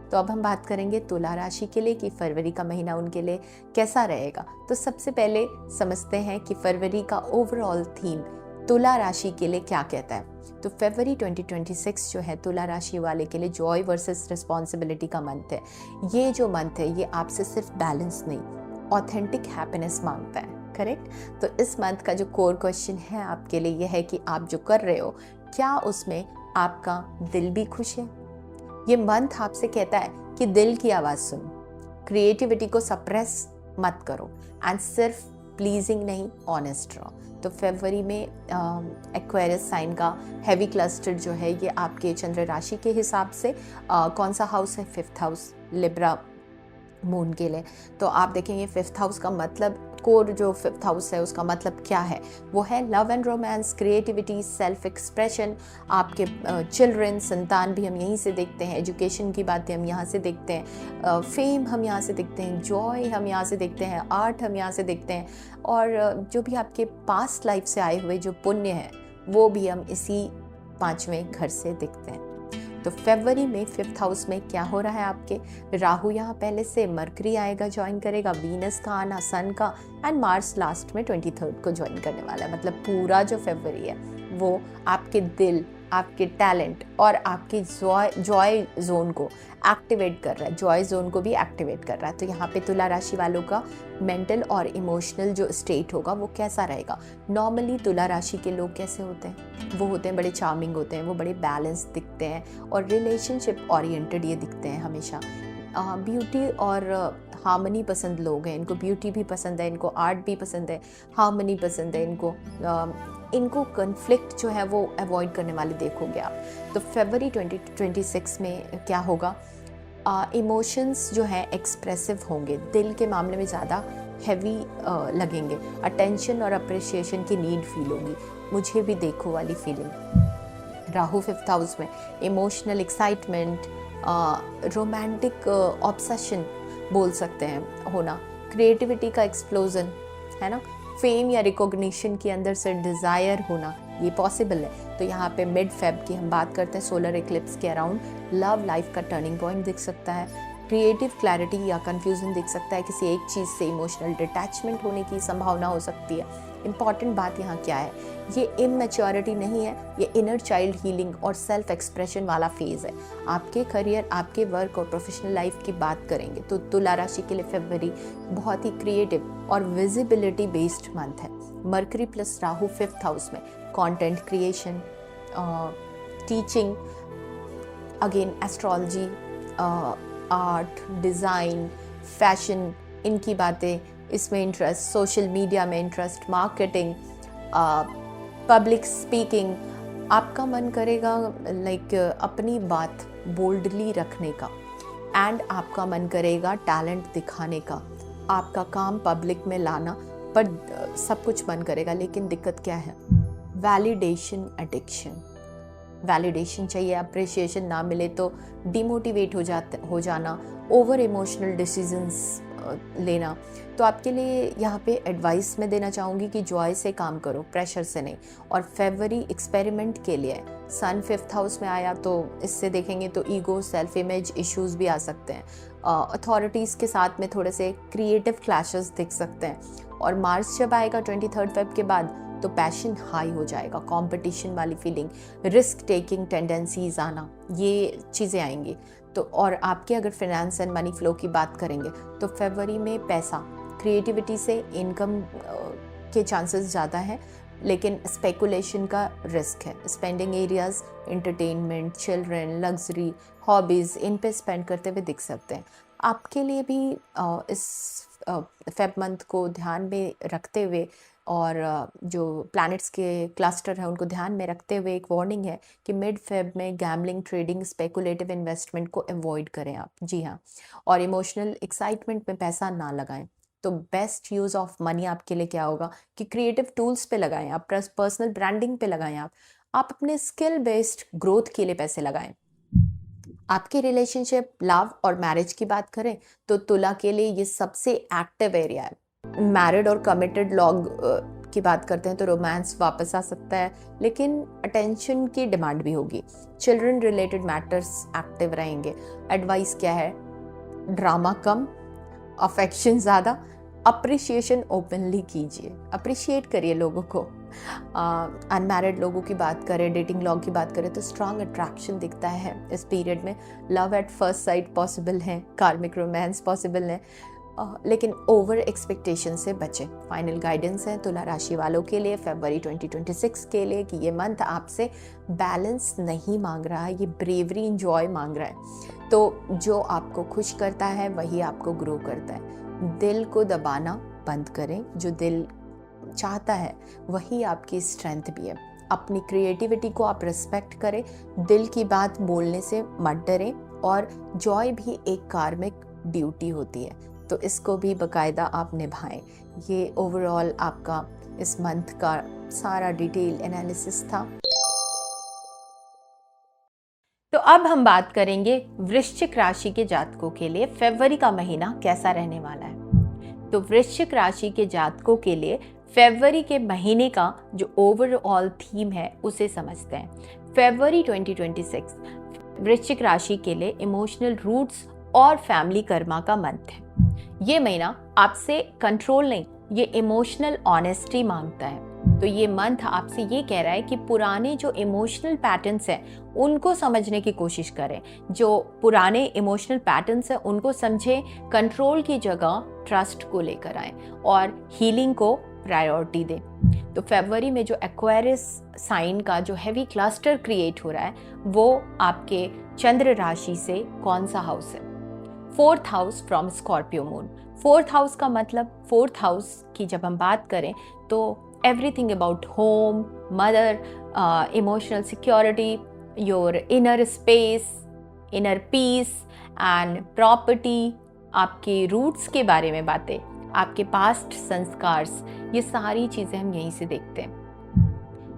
तो अब हम बात करेंगे तुला राशि के लिए कि फरवरी का महीना उनके लिए कैसा रहेगा। तो सबसे पहले समझते हैं कि फरवरी का ओवरऑल थीम तुला राशि के लिए क्या कहता है? तो फरवरी 2026 जो है तुला राशि वाले के लिए जॉय वर्सेस रिस्पॉन्सिबिलिटी का मंथ है। ये जो मंथ है ये आपसे सिर्फ बैलेंस नहीं, ऑथेंटिक हैप्पीनेस मांगता है। करेक्ट? तो इस मंथ का जो कोर क्वेश्चन है आपके लिए यह है कि आप जो कर रहे हो क्या उसमें आपका दिल भी खुश है? ये मंथ आपसे कहता है कि दिल की आवाज़ सुनो, क्रिएटिविटी को सप्रेस मत करो एंड सिर्फ प्लीजिंग नहीं, ऑनेस्ट रहो। तो फरवरी में एक्वेरियस साइन का हैवी क्लस्टर जो है ये आपके चंद्र राशि के हिसाब से कौन सा हाउस है? 5th हाउस, लिब्रा मून के लिए। तो आप देखेंगे 5th हाउस का मतलब, कोर जो 5th हाउस है उसका मतलब क्या है? वो है love and romance, creativity, self expression, आपके चिल्ड्रन, संतान भी हम यहीं से देखते हैं, एजुकेशन की बातें हम यहाँ से देखते हैं, फेम हम यहाँ से देखते हैं, जॉय हम यहाँ से देखते हैं, आर्ट हम यहाँ से देखते हैं, और जो भी आपके पास्ट लाइफ से आए हुए जो पुण्य हैं वो भी हम इसी 5वें घर से देखते हैं। तो फरवरी में 5th हाउस में क्या हो रहा है आपके? राहु यहाँ पहले से, मरकरी आएगा, ज्वाइन करेगा, वीनस का आना, सन का, एंड मार्स लास्ट में 23rd को ज्वाइन करने वाला है। मतलब पूरा जो फरवरी है वो आपके दिल, आपके टैलेंट और आपकी जॉय जोन को एक्टिवेट कर रहा है, जॉय जोन को भी एक्टिवेट कर रहा है। तो यहाँ पे तुला राशि वालों का मेंटल और इमोशनल जो स्टेट होगा वो कैसा रहेगा? नॉर्मली तुला राशि के लोग कैसे होते हैं? वो होते हैं बड़े चार्मिंग होते हैं, वो बड़े बैलेंस दिखते हैं और रिलेशनशिप ओरिएंटेड ये दिखते हैं हमेशा। ब्यूटी और हार्मनी पसंद लोग हैं, इनको ब्यूटी भी पसंद है, इनको आर्ट भी पसंद है, हार्मनी पसंद है, इनको कन्फ्लिक्ट जो है वो अवॉइड करने वाले देखोगे आप। तो फरवरी 2026 में क्या होगा? इमोशंस जो है एक्सप्रेसिव होंगे, दिल के मामले में ज़्यादा हैवी लगेंगे, अटेंशन और अप्रिसिएशन की नीड फील होगी, मुझे भी देखो वाली फीलिंग। राहु 5th हाउस में इमोशनल एक्साइटमेंट, रोमांटिक ऑब्सेशन बोल सकते हैं होना, क्रिएटिविटी का एक्सप्लोजन है ना, फेम या रिकॉग्निशन के अंदर से डिज़ायर होना, ये पॉसिबल है। तो यहाँ पे मिड फेब की हम बात करते हैं, सोलर इक्लिप्स के अराउंड लव लाइफ का टर्निंग पॉइंट दिख सकता है, क्रिएटिव क्लैरिटी या कंफ्यूजन दिख सकता है, किसी एक चीज़ से इमोशनल डिटैचमेंट होने की संभावना हो सकती है। इंपॉर्टेंट बात यहाँ क्या है? ये इमैच्योरिटी नहीं है, ये इनर चाइल्ड हीलिंग और सेल्फ एक्सप्रेशन वाला फेज़ है। आपके करियर, आपके वर्क और प्रोफेशनल लाइफ की बात करेंगे तो तुला राशि के लिए फरवरी बहुत ही क्रिएटिव और विजिबिलिटी बेस्ड मंथ है। Mercury plus Rahu 5th house में content creation, teaching, again astrology, art, design, fashion, इनकी बातें, इसमें इंटरेस्ट, सोशल मीडिया में इंटरेस्ट, मार्केटिंग, पब्लिक स्पीकिंग, आपका मन करेगा लाइक अपनी बात बोल्डली रखने का, एंड आपका मन करेगा टैलेंट दिखाने का, आपका काम पब्लिक में लाना, पर सब कुछ मन करेगा। लेकिन दिक्कत क्या है? वैलिडेशन एडिक्शन, वैलिडेशन चाहिए, अप्रिसिएशन ना मिले तो डिमोटिवेट हो जाना, ओवर इमोशनल डिसीजंस लेना। तो आपके लिए यहाँ पे एडवाइस मैं देना चाहूँगी कि जॉय से काम करो, प्रेशर से नहीं। और फरवरी एक्सपेरिमेंट के लिए सन 5th हाउस में आया तो इससे देखेंगे तो ईगो, सेल्फ इमेज इश्यूज भी आ सकते हैं, अथॉरिटीज़ के साथ में थोड़े से क्रिएटिव क्लैशेस दिख सकते हैं। और मार्च जब आएगा 23rd फेब के बाद तो पैशन हाई हो जाएगा, कंपटीशन वाली फीलिंग, रिस्क टेकिंग टेंडेंसीज आना, ये चीज़ें आएंगी। तो और आपके अगर फाइनेंस एंड मनी फ्लो की बात करेंगे तो फरवरी में पैसा, क्रिएटिविटी से इनकम के चांसेस ज़्यादा हैं, लेकिन स्पेकुलेशन का रिस्क है। Spending areas, entertainment, children, luxury, hobbies, इन पे स्पेंड करते हुए दिख सकते हैं। आपके लिए भी इस फेब मंथ को ध्यान में रखते हुए और जो प्लैनेट्स के क्लस्टर हैं उनको ध्यान में रखते हुए एक वार्निंग है कि मिड फेब में गैम्बलिंग, ट्रेडिंग, स्पेकुलेटिव इन्वेस्टमेंट को अवॉइड करें आप। जी हाँ, और इमोशनल एक्साइटमेंट में पैसा ना लगाएं। तो बेस्ट यूज़ ऑफ मनी आपके लिए क्या होगा कि क्रिएटिव टूल्स पे लगाएं आप, पर्सनल ब्रांडिंग पे लगाएं आप अपने स्किल बेस्ड ग्रोथ के लिए पैसे लगाएं। आपके रिलेशनशिप, लव और मैरिज की बात करें तो तुला के लिए ये सबसे एक्टिव एरिया है। मैरिड और कमिटेड लोग की बात करते हैं तो रोमांस वापस आ सकता है, लेकिन अटेंशन की डिमांड भी होगी। चिल्ड्रन रिलेटेड मैटर्स एक्टिव रहेंगे। एडवाइस क्या है? ड्रामा कम, अफेक्शन ज़्यादा, अप्रिशिएशन ओपनली कीजिए, अप्रिशिएट करिए लोगों को, अनमैरिड लोगों की बात करें, डेटिंग लॉग की बात करें, तो स्ट्रांग अट्रैक्शन दिखता है इस पीरियड में। Love at first sight possible है, कार्मिक रोमांस पॉसिबल है, लेकिन ओवर एक्सपेक्टेशन से बचें। फाइनल गाइडेंस है तुला राशि वालों के लिए फरवरी 2026 के लिए कि ये मंथ आपसे बैलेंस नहीं मांग रहा है, ये ब्रेवरी इंजॉय मांग रहा है। तो जो आपको खुश करता है वही आपको ग्रो करता है। दिल को दबाना बंद करें, जो दिल चाहता है वही आपकी स्ट्रेंथ भी है। अपनी क्रिएटिविटी को आप रिस्पेक्ट करें, दिल की बात बोलने से मत डरें, और जॉय भी एक कार्मिक ड्यूटी होती है, तो इसको भी बाकायदा आप निभाएं। ये ओवरऑल आपका इस मंथ का सारा डिटेल एनालिसिस था। तो अब हम बात करेंगे वृश्चिक राशि के जातकों के लिए फरवरी का महीना कैसा रहने वाला है। तो वृश्चिक राशि के जातकों के लिए फरवरी के महीने का जो ओवरऑल थीम है उसे समझते हैं। फरवरी 2026 वृश्चिक राशि के लिए इमोशनल रूट्स और फैमिली कर्मा का मंथ है। ये महीना आपसे कंट्रोल नहीं, ये इमोशनल ऑनेस्टी मांगता है। तो ये मंथ आपसे ये कह रहा है कि पुराने जो इमोशनल पैटर्न्स हैं उनको समझने की कोशिश करें। जो पुराने इमोशनल पैटर्न्स हैं उनको समझें, कंट्रोल की जगह ट्रस्ट को लेकर आएं और हीलिंग को प्रायोरिटी दें। तो फरवरी में जो एक्वेरियस साइन का जो हैवी क्लस्टर क्रिएट हो रहा है वो आपके चंद्र राशि से कौन सा हाउस है? 4th house from Scorpio moon. 4th house का मतलब, 4th हाउस की जब हम बात करें तो everything about home, mother, emotional security, your inner space, inner peace and property, आपके रूट्स के बारे में बातें, आपके पास्ट संस्कार, ये सारी चीज़ें हम यहीं से देखते हैं।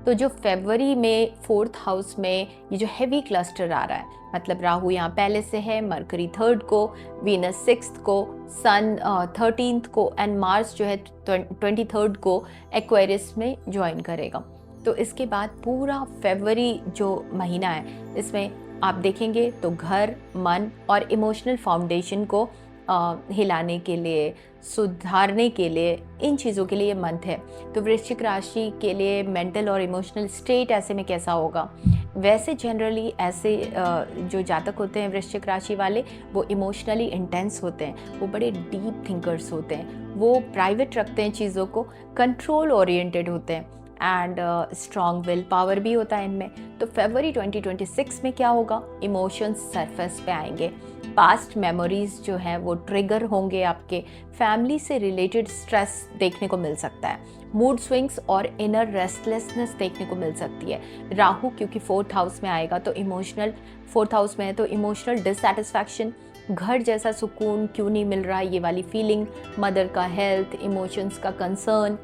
तो जो फरवरी में 4th हाउस में ये जो हैवी क्लस्टर आ रहा है, मतलब राहु यहाँ पहले से है, मरकरी 3rd को, वीनस 6th को, सन 13th को एंड मार्स जो है 23rd को एक्वेरियस में ज्वाइन करेगा। तो इसके बाद पूरा फरवरी जो महीना है इसमें आप देखेंगे तो घर, मन और इमोशनल फाउंडेशन को हिलाने के लिए, सुधारने के लिए, इन चीज़ों के लिए ये मंथ है। तो वृश्चिक राशि के लिए मेंटल और इमोशनल स्टेट ऐसे में कैसा होगा? वैसे जनरली ऐसे जो जातक होते हैं वृश्चिक राशि वाले, वो इमोशनली इंटेंस होते हैं, वो बड़े डीप थिंकर्स होते हैं, वो प्राइवेट रखते हैं चीज़ों को, कंट्रोल ओरिएंटेड होते हैं एंड स्ट्रॉन्ग विल पावर भी होता है इनमें। तो फरवरी 2026 में क्या होगा? इमोशंस सरफेस पे आएंगे, पास्ट मेमोरीज जो है वो ट्रिगर होंगे, आपके फैमिली से रिलेटेड स्ट्रेस देखने को मिल सकता है, मूड स्विंग्स और इनर रेस्टलेसनेस देखने को मिल सकती है। राहु क्योंकि 4th हाउस में आएगा तो इमोशनल, 4th हाउस में है तो इमोशनल डिससैटिस्फैक्शन, घर जैसा सुकून क्यों नहीं मिल रहा, ये वाली फीलिंग, मदर का हेल्थ, इमोशंस का concern.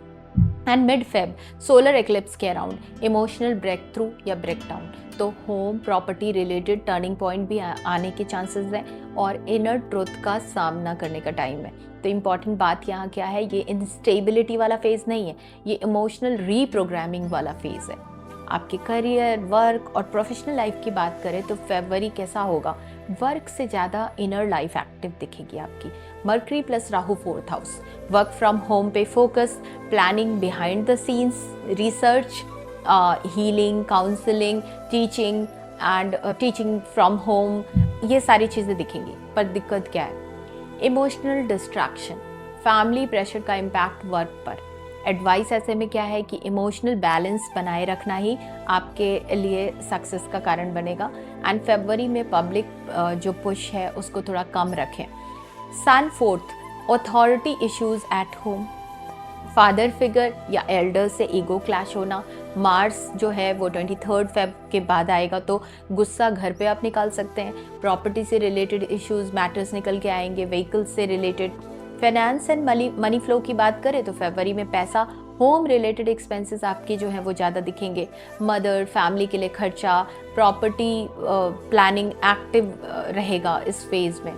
And mid Feb solar eclipse के अराउंड इमोशनल ब्रेक थ्रू या ब्रेक डाउन, तो home property related turning point भी आने के चांसेस हैं और इनर ट्रुथ का सामना करने का टाइम है। तो इम्पॉर्टेंट बात यहाँ क्या है, ये इंस्टेबिलिटी वाला फेज़ नहीं है, ये इमोशनल रीप्रोग्रामिंग वाला फेज़ है। आपके करियर, वर्क और प्रोफेशनल लाइफ की बात करें तो फरवरी कैसा होगा? वर्क से ज़्यादा इनर लाइफ एक्टिव दिखेगी आपकी। Mercury plus Rahu 4th house, work from home पे focus, planning behind the scenes, research, healing, counselling, teaching and teaching from home, ये सारी चीज़ें दिखेंगी। पर दिक्कत क्या है? इमोशनल डिस्ट्रैक्शन, फैमिली प्रेशर का इम्पैक्ट वर्क पर। एडवाइस ऐसे में क्या है कि इमोशनल बैलेंस बनाए रखना ही आपके लिए सक्सेस का कारण बनेगा। एंड फरवरी में पब्लिक जो पुश है उसको थोड़ा कम रखें। सन 4th, authority issues at home, father figure या एल्डर से ईगो क्लैश होना। मार्स जो है वो 23rd फेब के बाद आएगा तो गुस्सा घर पे आप निकाल सकते हैं। प्रॉपर्टी से रिलेटेड इश्यूज, मैटर्स निकल के आएंगे, व्हीकल्स से related. Finance and money flow की बात करें तो फरवरी में पैसा, होम रिलेटेड एक्सपेंसेस आपकी जो है वो ज़्यादा दिखेंगे। मदर, फैमिली के लिए खर्चा, प्रॉपर्टी प्लानिंग एक्टिव रहेगा इस फेज़ में।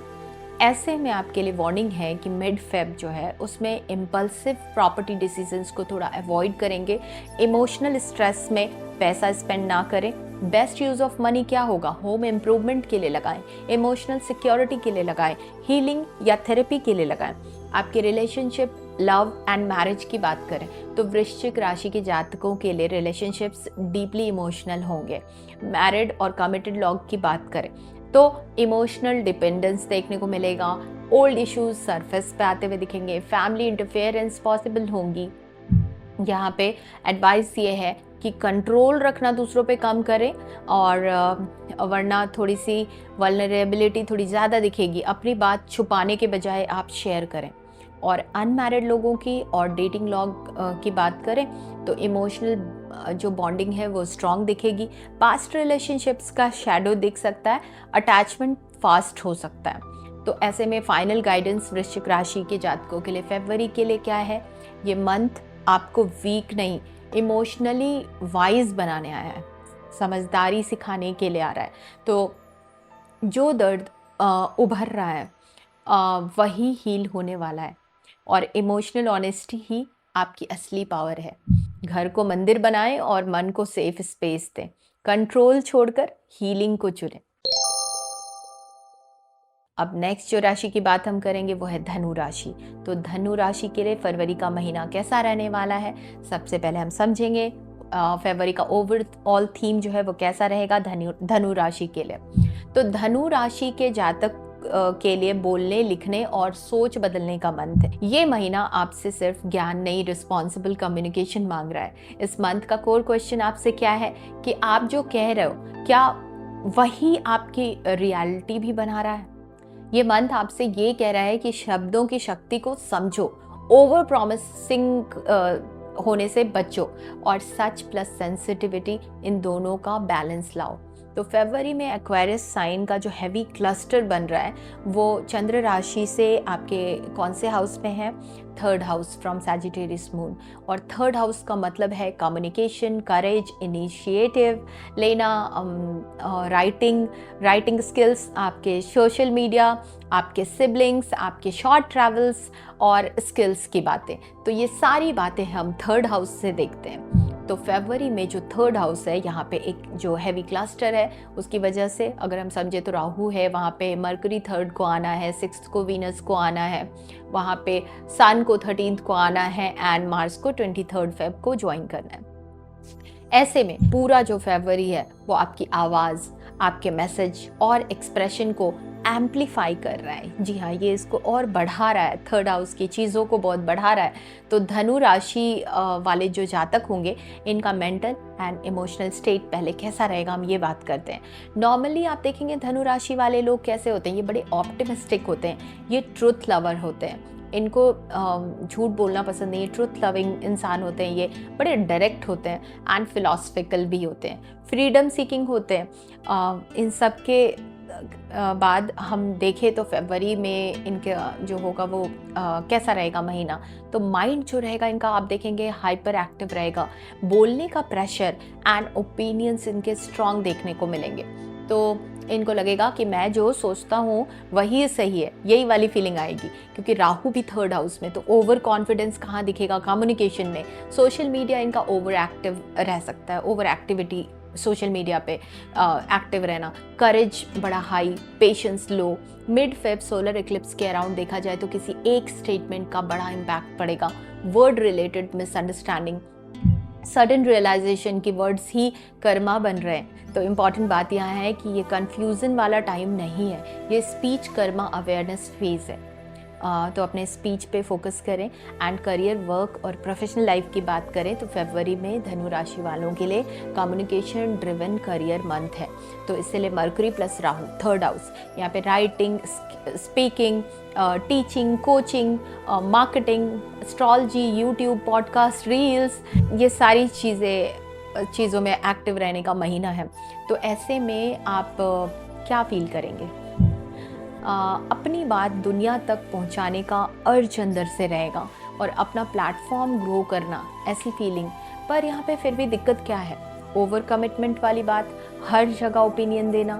ऐसे में आपके लिए वार्निंग है कि मिड फेब जो है उसमें इम्पल्सिव प्रॉपर्टी डिसीजंस को थोड़ा अवॉइड करेंगे। इमोशनल स्ट्रेस में पैसा स्पेंड ना करें। बेस्ट यूज़ ऑफ मनी क्या होगा? होम इम्प्रूवमेंट के लिए लगाएं, इमोशनल सिक्योरिटी के लिए लगाएं, हीलिंग या थेरेपी के लिए लगाएं। आपके रिलेशनशिप लव एंड मैरिज की बात करें तो वृश्चिक राशि के जातकों के लिए रिलेशनशिप्स डीपली इमोशनल होंगे। मैरिड और कमिटेड लोग की बात करें तो इमोशनल डिपेंडेंस देखने को मिलेगा। ओल्ड इश्यूज सरफेस पे आते हुए दिखेंगे। फैमिली इंटरफेरेंस पॉसिबल होंगी। यहाँ पे एडवाइस ये है कि कंट्रोल रखना दूसरों पे कम करें और वरना थोड़ी सी वल्नरेबिलिटी थोड़ी ज़्यादा दिखेगी। अपनी बात छुपाने के बजाय आप शेयर करें। और अनमैरिड लोगों की और डेटिंग लॉग की बात करें तो इमोशनल जो बॉन्डिंग है वो स्ट्रॉन्ग दिखेगी। पास्ट रिलेशनशिप्स का शैडो दिख सकता है। अटैचमेंट फास्ट हो सकता है। तो ऐसे में फाइनल गाइडेंस वृश्चिक राशि के जातकों के लिए फरवरी के लिए क्या है? ये मंथ आपको वीक नहीं, इमोशनली वाइज बनाने आया है, समझदारी सिखाने के लिए आ रहा है। तो जो दर्द उभर रहा है वही हील होने वाला है और इमोशनल ऑनेस्टी ही आपकी असली पावर है। घर को मंदिर बनाएं और मन को सेफ स्पेस दें। कंट्रोल छोड़कर हीलिंग को चुनें। अब नेक्स्ट जो राशि की बात हम करेंगे वो है धनु राशि। तो धनु राशि के लिए फरवरी का महीना कैसा रहने वाला है? सबसे पहले हम समझेंगे फरवरी का ओवरऑल थीम जो है वो कैसा रहेगा धनु राशि के लिए। तो धनु राशि के जातक के लिए बोलने, लिखने और सोच बदलने का मंथ है। ये महीना आपसे सिर्फ ज्ञान नहीं, रिस्पॉन्सिबल कम्युनिकेशन मांग रहा है। इस मंथ का कोर क्वेश्चन आपसे क्या है कि आप जो कह रहे हो क्या वही आपकी रियलिटी भी बना रहा है? ये मंथ आपसे ये कह रहा है कि शब्दों की शक्ति को समझो, ओवर प्रॉमिसिंग होने से बचो और सच प्लस सेंसिटिविटी इन दोनों का बैलेंस लाओ। तो फरवरी में एक्वेरियस साइन का जो हैवी क्लस्टर बन रहा है वो चंद्र राशि से आपके कौन से हाउस में है? Third house from Sagittarius moon. और थर्ड हाउस का मतलब है कम्युनिकेशन, करेज, इनिशिएटिव लेना, राइटिंग स्किल्स, आपके सोशल मीडिया, आपके सिबलिंग्स, आपके शॉर्ट ट्रैवल्स और स्किल्स की बातें। तो ये सारी बातें हम थर्ड हाउस से देखते हैं। तो फरवरी में जो थर्ड हाउस है यहाँ पे एक जो हैवी क्लस्टर है उसकी वजह से अगर हम समझे तो राहु है वहाँ पे, मरकरी थर्ड को आना है, 6th को वीनस को आना है, वहाँ पे सन को 13th को आना है एंड मार्स को 23rd फेब को ज्वाइन करना है। ऐसे में पूरा जो फरवरी है वो आपकी आवाज़, आपके मैसेज और एक्सप्रेशन को एम्पलीफाई कर रहा है। जी हाँ, ये इसको और बढ़ा रहा है, थर्ड हाउस की चीज़ों को बहुत बढ़ा रहा है। तो धनु राशि वाले जो जातक होंगे इनका मेंटल एंड इमोशनल स्टेट पहले कैसा रहेगा हम ये बात करते हैं। नॉर्मली आप देखेंगे धनु राशि वाले लोग कैसे होते हैं? ये बड़े ऑप्टिमिस्टिक होते हैं, ये ट्रुथ लवर होते हैं, इनको झूठ बोलना पसंद नहीं है, ट्रुथ लविंग इंसान होते हैं, ये बड़े डायरेक्ट होते हैं एंड फिलॉसफिकल भी होते हैं, फ्रीडम सीकिंग होते हैं। इन सब के बाद हम देखें तो फरवरी में इनका जो होगा वो कैसा रहेगा महीना? तो माइंड जो रहेगा इनका आप देखेंगे हाइपर एक्टिव रहेगा, बोलने का प्रेशर एंड ओपिनियंस इनके स्ट्रांग देखने को मिलेंगे। तो इनको लगेगा कि मैं जो सोचता हूँ वही सही है, यही वाली फीलिंग आएगी। क्योंकि राहु भी थर्ड हाउस में, तो ओवर कॉन्फिडेंस कहाँ दिखेगा? कम्युनिकेशन में। सोशल मीडिया इनका ओवर एक्टिव रह सकता है, ओवर एक्टिविटी सोशल मीडिया पे एक्टिव रहना। करेज बड़ा हाई, पेशेंस लो। मिड फेब सोलर इक्लिप्स के अराउंड देखा जाए तो किसी एक स्टेटमेंट का बड़ा इम्पैक्ट पड़ेगा। Word related misunderstanding, sudden realization की वर्ड्स ही कर्मा बन रहे हैं। तो इम्पॉर्टेंट बात यहाँ है कि ये कन्फ्यूज़न वाला टाइम नहीं है, ये स्पीच कर्मा अवेयरनेस फेज है। तो अपने स्पीच पे फोकस करें। एंड करियर, वर्क और प्रोफेशनल लाइफ की बात करें तो फरवरी में धनु राशि वालों के लिए कम्युनिकेशन ड्रिवन करियर मंथ है। तो इसलिए mercury plus Rahu third house, यहाँ पे writing, speaking, teaching, coaching, marketing, astrology, YouTube, podcast, reels, ये सारी चीज़ों में एक्टिव रहने का महीना है। तो ऐसे में आप क्या फील करेंगे? अपनी बात दुनिया तक पहुंचाने का अर्ज अंदर से रहेगा और अपना प्लेटफॉर्म ग्रो करना, ऐसी फीलिंग। पर यहाँ पे फिर भी दिक्कत क्या है? ओवर कमिटमेंट वाली बात, हर जगह ओपिनियन देना,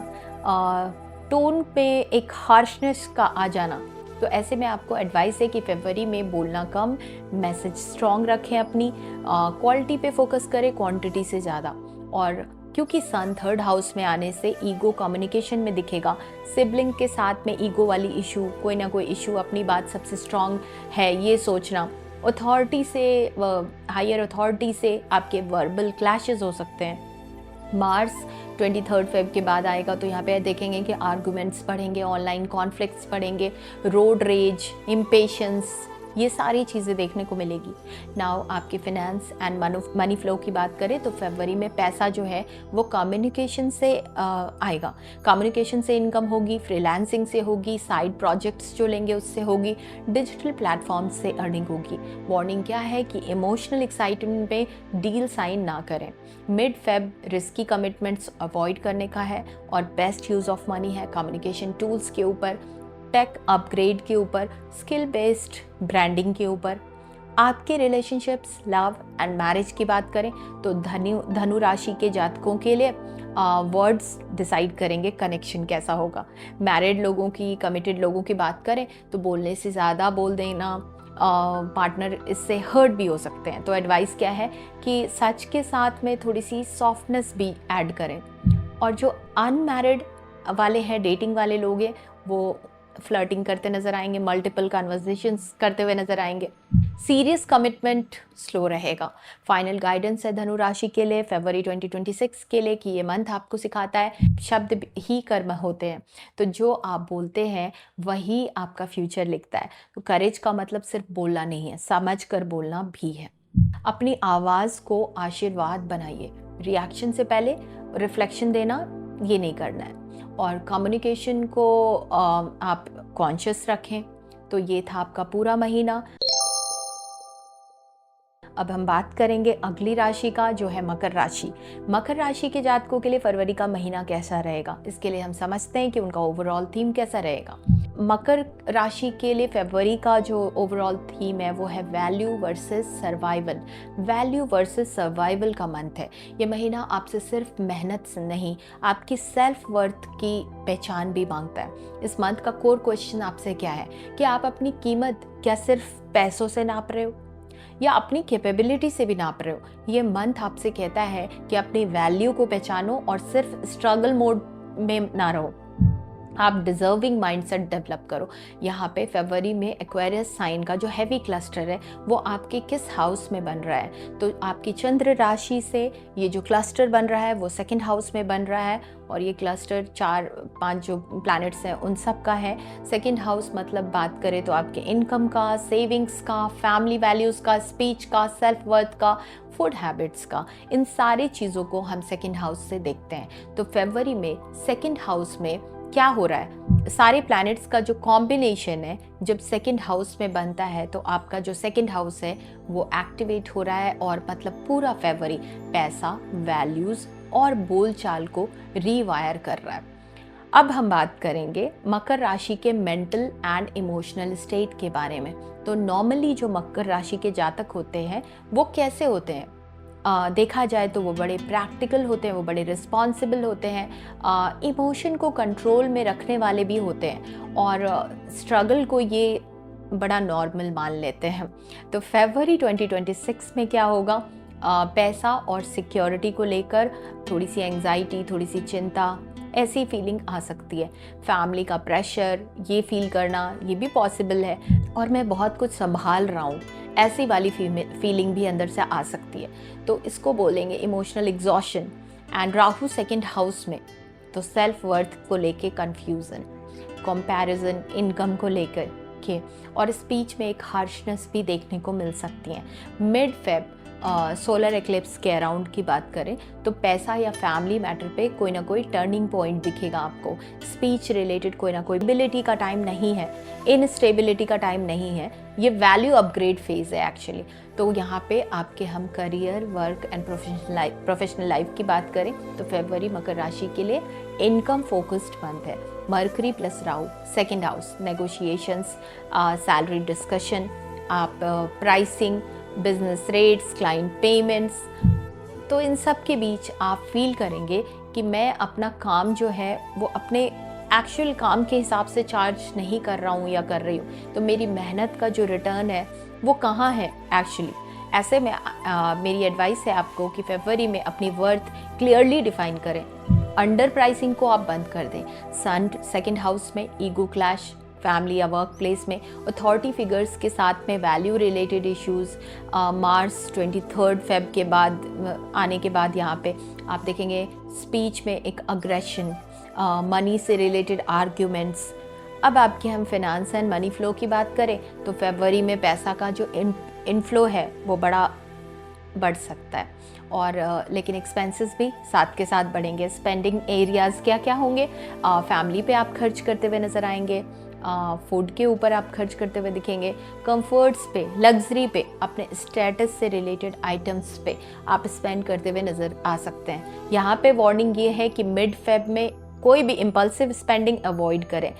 टोन पे एक हार्शनेस का आ जाना। तो ऐसे में आपको एडवाइस है कि फरवरी में बोलना कम, मैसेज स्ट्रॉन्ग रखें, अपनी क्वालिटी पे फोकस करें क्वांटिटी से ज़्यादा, और क्योंकि सन थर्ड हाउस में आने से ईगो कम्युनिकेशन में दिखेगा। सिबलिंग के साथ में ईगो वाली इशू, कोई ना कोई इशू, अपनी बात सबसे स्ट्रांग है ये सोचना, अथॉरिटी से, हायर अथॉरिटी से आपके वर्बल क्लैशेस हो सकते हैं। मार्स 23 फेब के बाद आएगा तो यहाँ पे देखेंगे कि आर्गुमेंट्स बढ़ेंगे, ऑनलाइन कॉन्फ्लिक्ट्स बढ़ेंगे, रोड रेज, इम्पेशंस, ये सारी चीज़ें देखने को मिलेगी। नाउ आपके फिनेंस एंड मनी फ्लो की बात करें तो फरवरी में पैसा जो है वो कम्युनिकेशन से आएगा। कम्युनिकेशन से इनकम होगी, फ्रीलांसिंग से होगी, साइड प्रोजेक्ट्स जो लेंगे उससे होगी, डिजिटल प्लेटफॉर्म से अर्निंग होगी। वार्निंग क्या है कि इमोशनल एक्साइटमेंट में डील साइन ना करें। Mid Feb risky commitments avoid करने का है और बेस्ट यूज़ ऑफ मनी है कम्युनिकेशन टूल्स के ऊपर, टेक अपग्रेड के ऊपर, स्किल बेस्ड ब्रांडिंग के ऊपर। आपके रिलेशनशिप्स, लव एंड मैरिज की बात करें तो धनु राशि के जातकों के लिए वर्ड्स डिसाइड करेंगे कनेक्शन कैसा होगा। मैरिड लोगों की, कमिटेड लोगों की बात करें तो बोलने से ज़्यादा बोल देना, पार्टनर इससे हर्ट भी हो सकते हैं। तो एडवाइस क्या है कि सच के साथ में थोड़ी सी सॉफ्टनेस भी ऐड करें। और जो अनमैरिड वाले हैं, डेटिंग वाले लोग हैं, वो फ्लर्टिंग करते नजर आएंगे, मल्टीपल कन्वर्सेशंस करते हुए नजर आएंगे। सीरियस कमिटमेंट स्लो रहेगा। फाइनल गाइडेंस है धनु राशि के लिए फरवरी 2026 के लिए कि ये मंथ आपको सिखाता है शब्द ही कर्म होते हैं, तो जो आप बोलते हैं वही आपका फ्यूचर लिखता है। तो करेज का मतलब सिर्फ बोलना नहीं है, समझ कर बोलना भी है। अपनी आवाज़ को आशीर्वाद बनाइए, रिएक्शन से पहले रिफ्लेक्शन देना ये नहीं करना है। और कम्युनिकेशन को आप कॉन्शियस रखें। तो ये था आपका पूरा महीना। अब हम बात करेंगे अगली राशि का जो है मकर राशि। मकर राशि के जातकों के लिए फरवरी का महीना कैसा रहेगा, इसके लिए हम समझते हैं कि उनका ओवरऑल थीम कैसा रहेगा। मकर राशि के लिए फरवरी का जो ओवरऑल थीम है वो है value versus survival. Value versus survival का मंथ है। ये महीना आपसे सिर्फ मेहनत से नहीं, आपकी सेल्फ वर्थ की पहचान भी मांगता है। इस मंथ का कोर क्वेश्चन आपसे क्या है कि आप अपनी कीमत क्या सिर्फ पैसों से नाप रहे हो या अपनी कैपेबिलिटी से भी नाप रहे हो। ये मंथ आपसे कहता है कि अपनी वैल्यू को पहचानो और सिर्फ स्ट्रगल मोड में ना रहो, आप डिजर्विंग माइंडसेट डेवलप करो। यहाँ पे फरवरी में एक्वेरियस साइन का जो हैवी क्लस्टर है वो आपके किस हाउस में बन रहा है, तो आपकी चंद्र राशि से ये जो क्लस्टर बन रहा है वो सेकंड हाउस में बन रहा है। और ये क्लस्टर 4-5 जो प्लैनेट्स हैं उन सब का है। सेकंड हाउस मतलब बात करें तो आपके इनकम का, सेविंग्स का, फैमिली वैल्यूज़ का, स्पीच का, सेल्फ वर्थ का, फूड हैबिट्स का, इन सारी चीज़ों को हम सेकंड हाउस से देखते हैं। तो फरवरी में सेकंड हाउस में क्या हो रहा है, सारे प्लैनेट्स का जो कॉम्बिनेशन है जब सेकंड हाउस में बनता है तो आपका जो सेकंड हाउस है वो एक्टिवेट हो रहा है। और मतलब पूरा फरवरी पैसा, वैल्यूज़ और बोलचाल को रीवायर कर रहा है। अब हम बात करेंगे मकर राशि के मेंटल एंड इमोशनल स्टेट के बारे में। तो नॉर्मली जो मकर राशि के जातक होते हैं वो कैसे होते हैं, देखा जाए तो वो बड़े प्रैक्टिकल होते हैं, वो बड़े रिस्पॉन्सिबल होते हैं, इमोशन को कंट्रोल में रखने वाले भी होते हैं और स्ट्रगल को ये बड़ा नॉर्मल मान लेते हैं। तो फरवरी 2026 में क्या होगा, पैसा और सिक्योरिटी को लेकर थोड़ी सी एंग्जाइटी, थोड़ी सी चिंता, ऐसी फीलिंग आ सकती है। फैमिली का प्रेशर ये फील करना ये भी पॉसिबल है और मैं बहुत कुछ संभाल रहा हूँ, ऐसी वाली फीलिंग भी अंदर से आ सकती है। तो इसको बोलेंगे emotional exhaustion. And Rahu second house में तो सेल्फ वर्थ को लेके कंफ्यूजन, कंपैरिजन, इनकम को लेकर के, और स्पीच में एक हार्शनेस भी देखने को मिल सकती है। मिड फेब सोलर एक्लिप्स के अराउंड की बात करें तो पैसा या फैमिली मैटर पे कोई ना कोई टर्निंग पॉइंट दिखेगा आपको। स्पीच रिलेटेड कोई ना कोई स्टेबिलिटी का टाइम नहीं है, इनस्टेबिलिटी का टाइम नहीं है, ये वैल्यू अपग्रेड फेज है एक्चुअली। तो यहाँ पे आपके हम career, work and professional life की बात करें तो फरवरी मकर राशि के लिए इनकम फोकस्ड मंथ है। Mercury plus Rahu second house, negotiations, salary discussion, आप pricing, business rates, client payments, तो इन सब के बीच आप फील करेंगे कि मैं अपना काम जो है वो अपने एक्चुअल काम के हिसाब से चार्ज नहीं कर रहा हूँ या कर रही हूँ, तो मेरी मेहनत का जो रिटर्न है वो कहाँ है एक्चुअली। ऐसे में मेरी एडवाइस है आपको कि फरवरी में अपनी वर्थ क्लियरली डिफाइन करें। अंडर प्राइसिंग को आप बंद कर दें। सन सेकंड हाउस में ईगो क्लैश, फैमिली या वर्क प्लेस में अथॉरिटी फिगर्स के साथ में वैल्यू रिलेटेड इश्यूज़, मार्च 23 फेब के बाद आने के बाद यहाँ पे आप देखेंगे स्पीच में एक अग्रेशन, मनी से रिलेटेड आर्ग्यूमेंट्स। अब आपके हम फिनांस एंड मनी फ्लो की बात करें तो फरवरी में पैसा का जो इनफ्लो है वो बड़ा बढ़ सकता है, और लेकिन एक्सपेंसेस भी साथ के साथ बढ़ेंगे। स्पेंडिंग एरियाज़ क्या क्या होंगे? फैमिली पे आप खर्च करते हुए नज़र आएंगे, फूड के ऊपर आप खर्च करते हुए दिखेंगे, कंफर्ट्स पे, लग्जरी पे, अपने स्टेटस से रिलेटेड आइटम्स पे आप स्पेंड करते हुए नज़र आ सकते हैं। यहाँ पे वार्निंग ये है कि मिड फेब में कोई भी इम्पल्सिव स्पेंडिंग अवॉइड करें,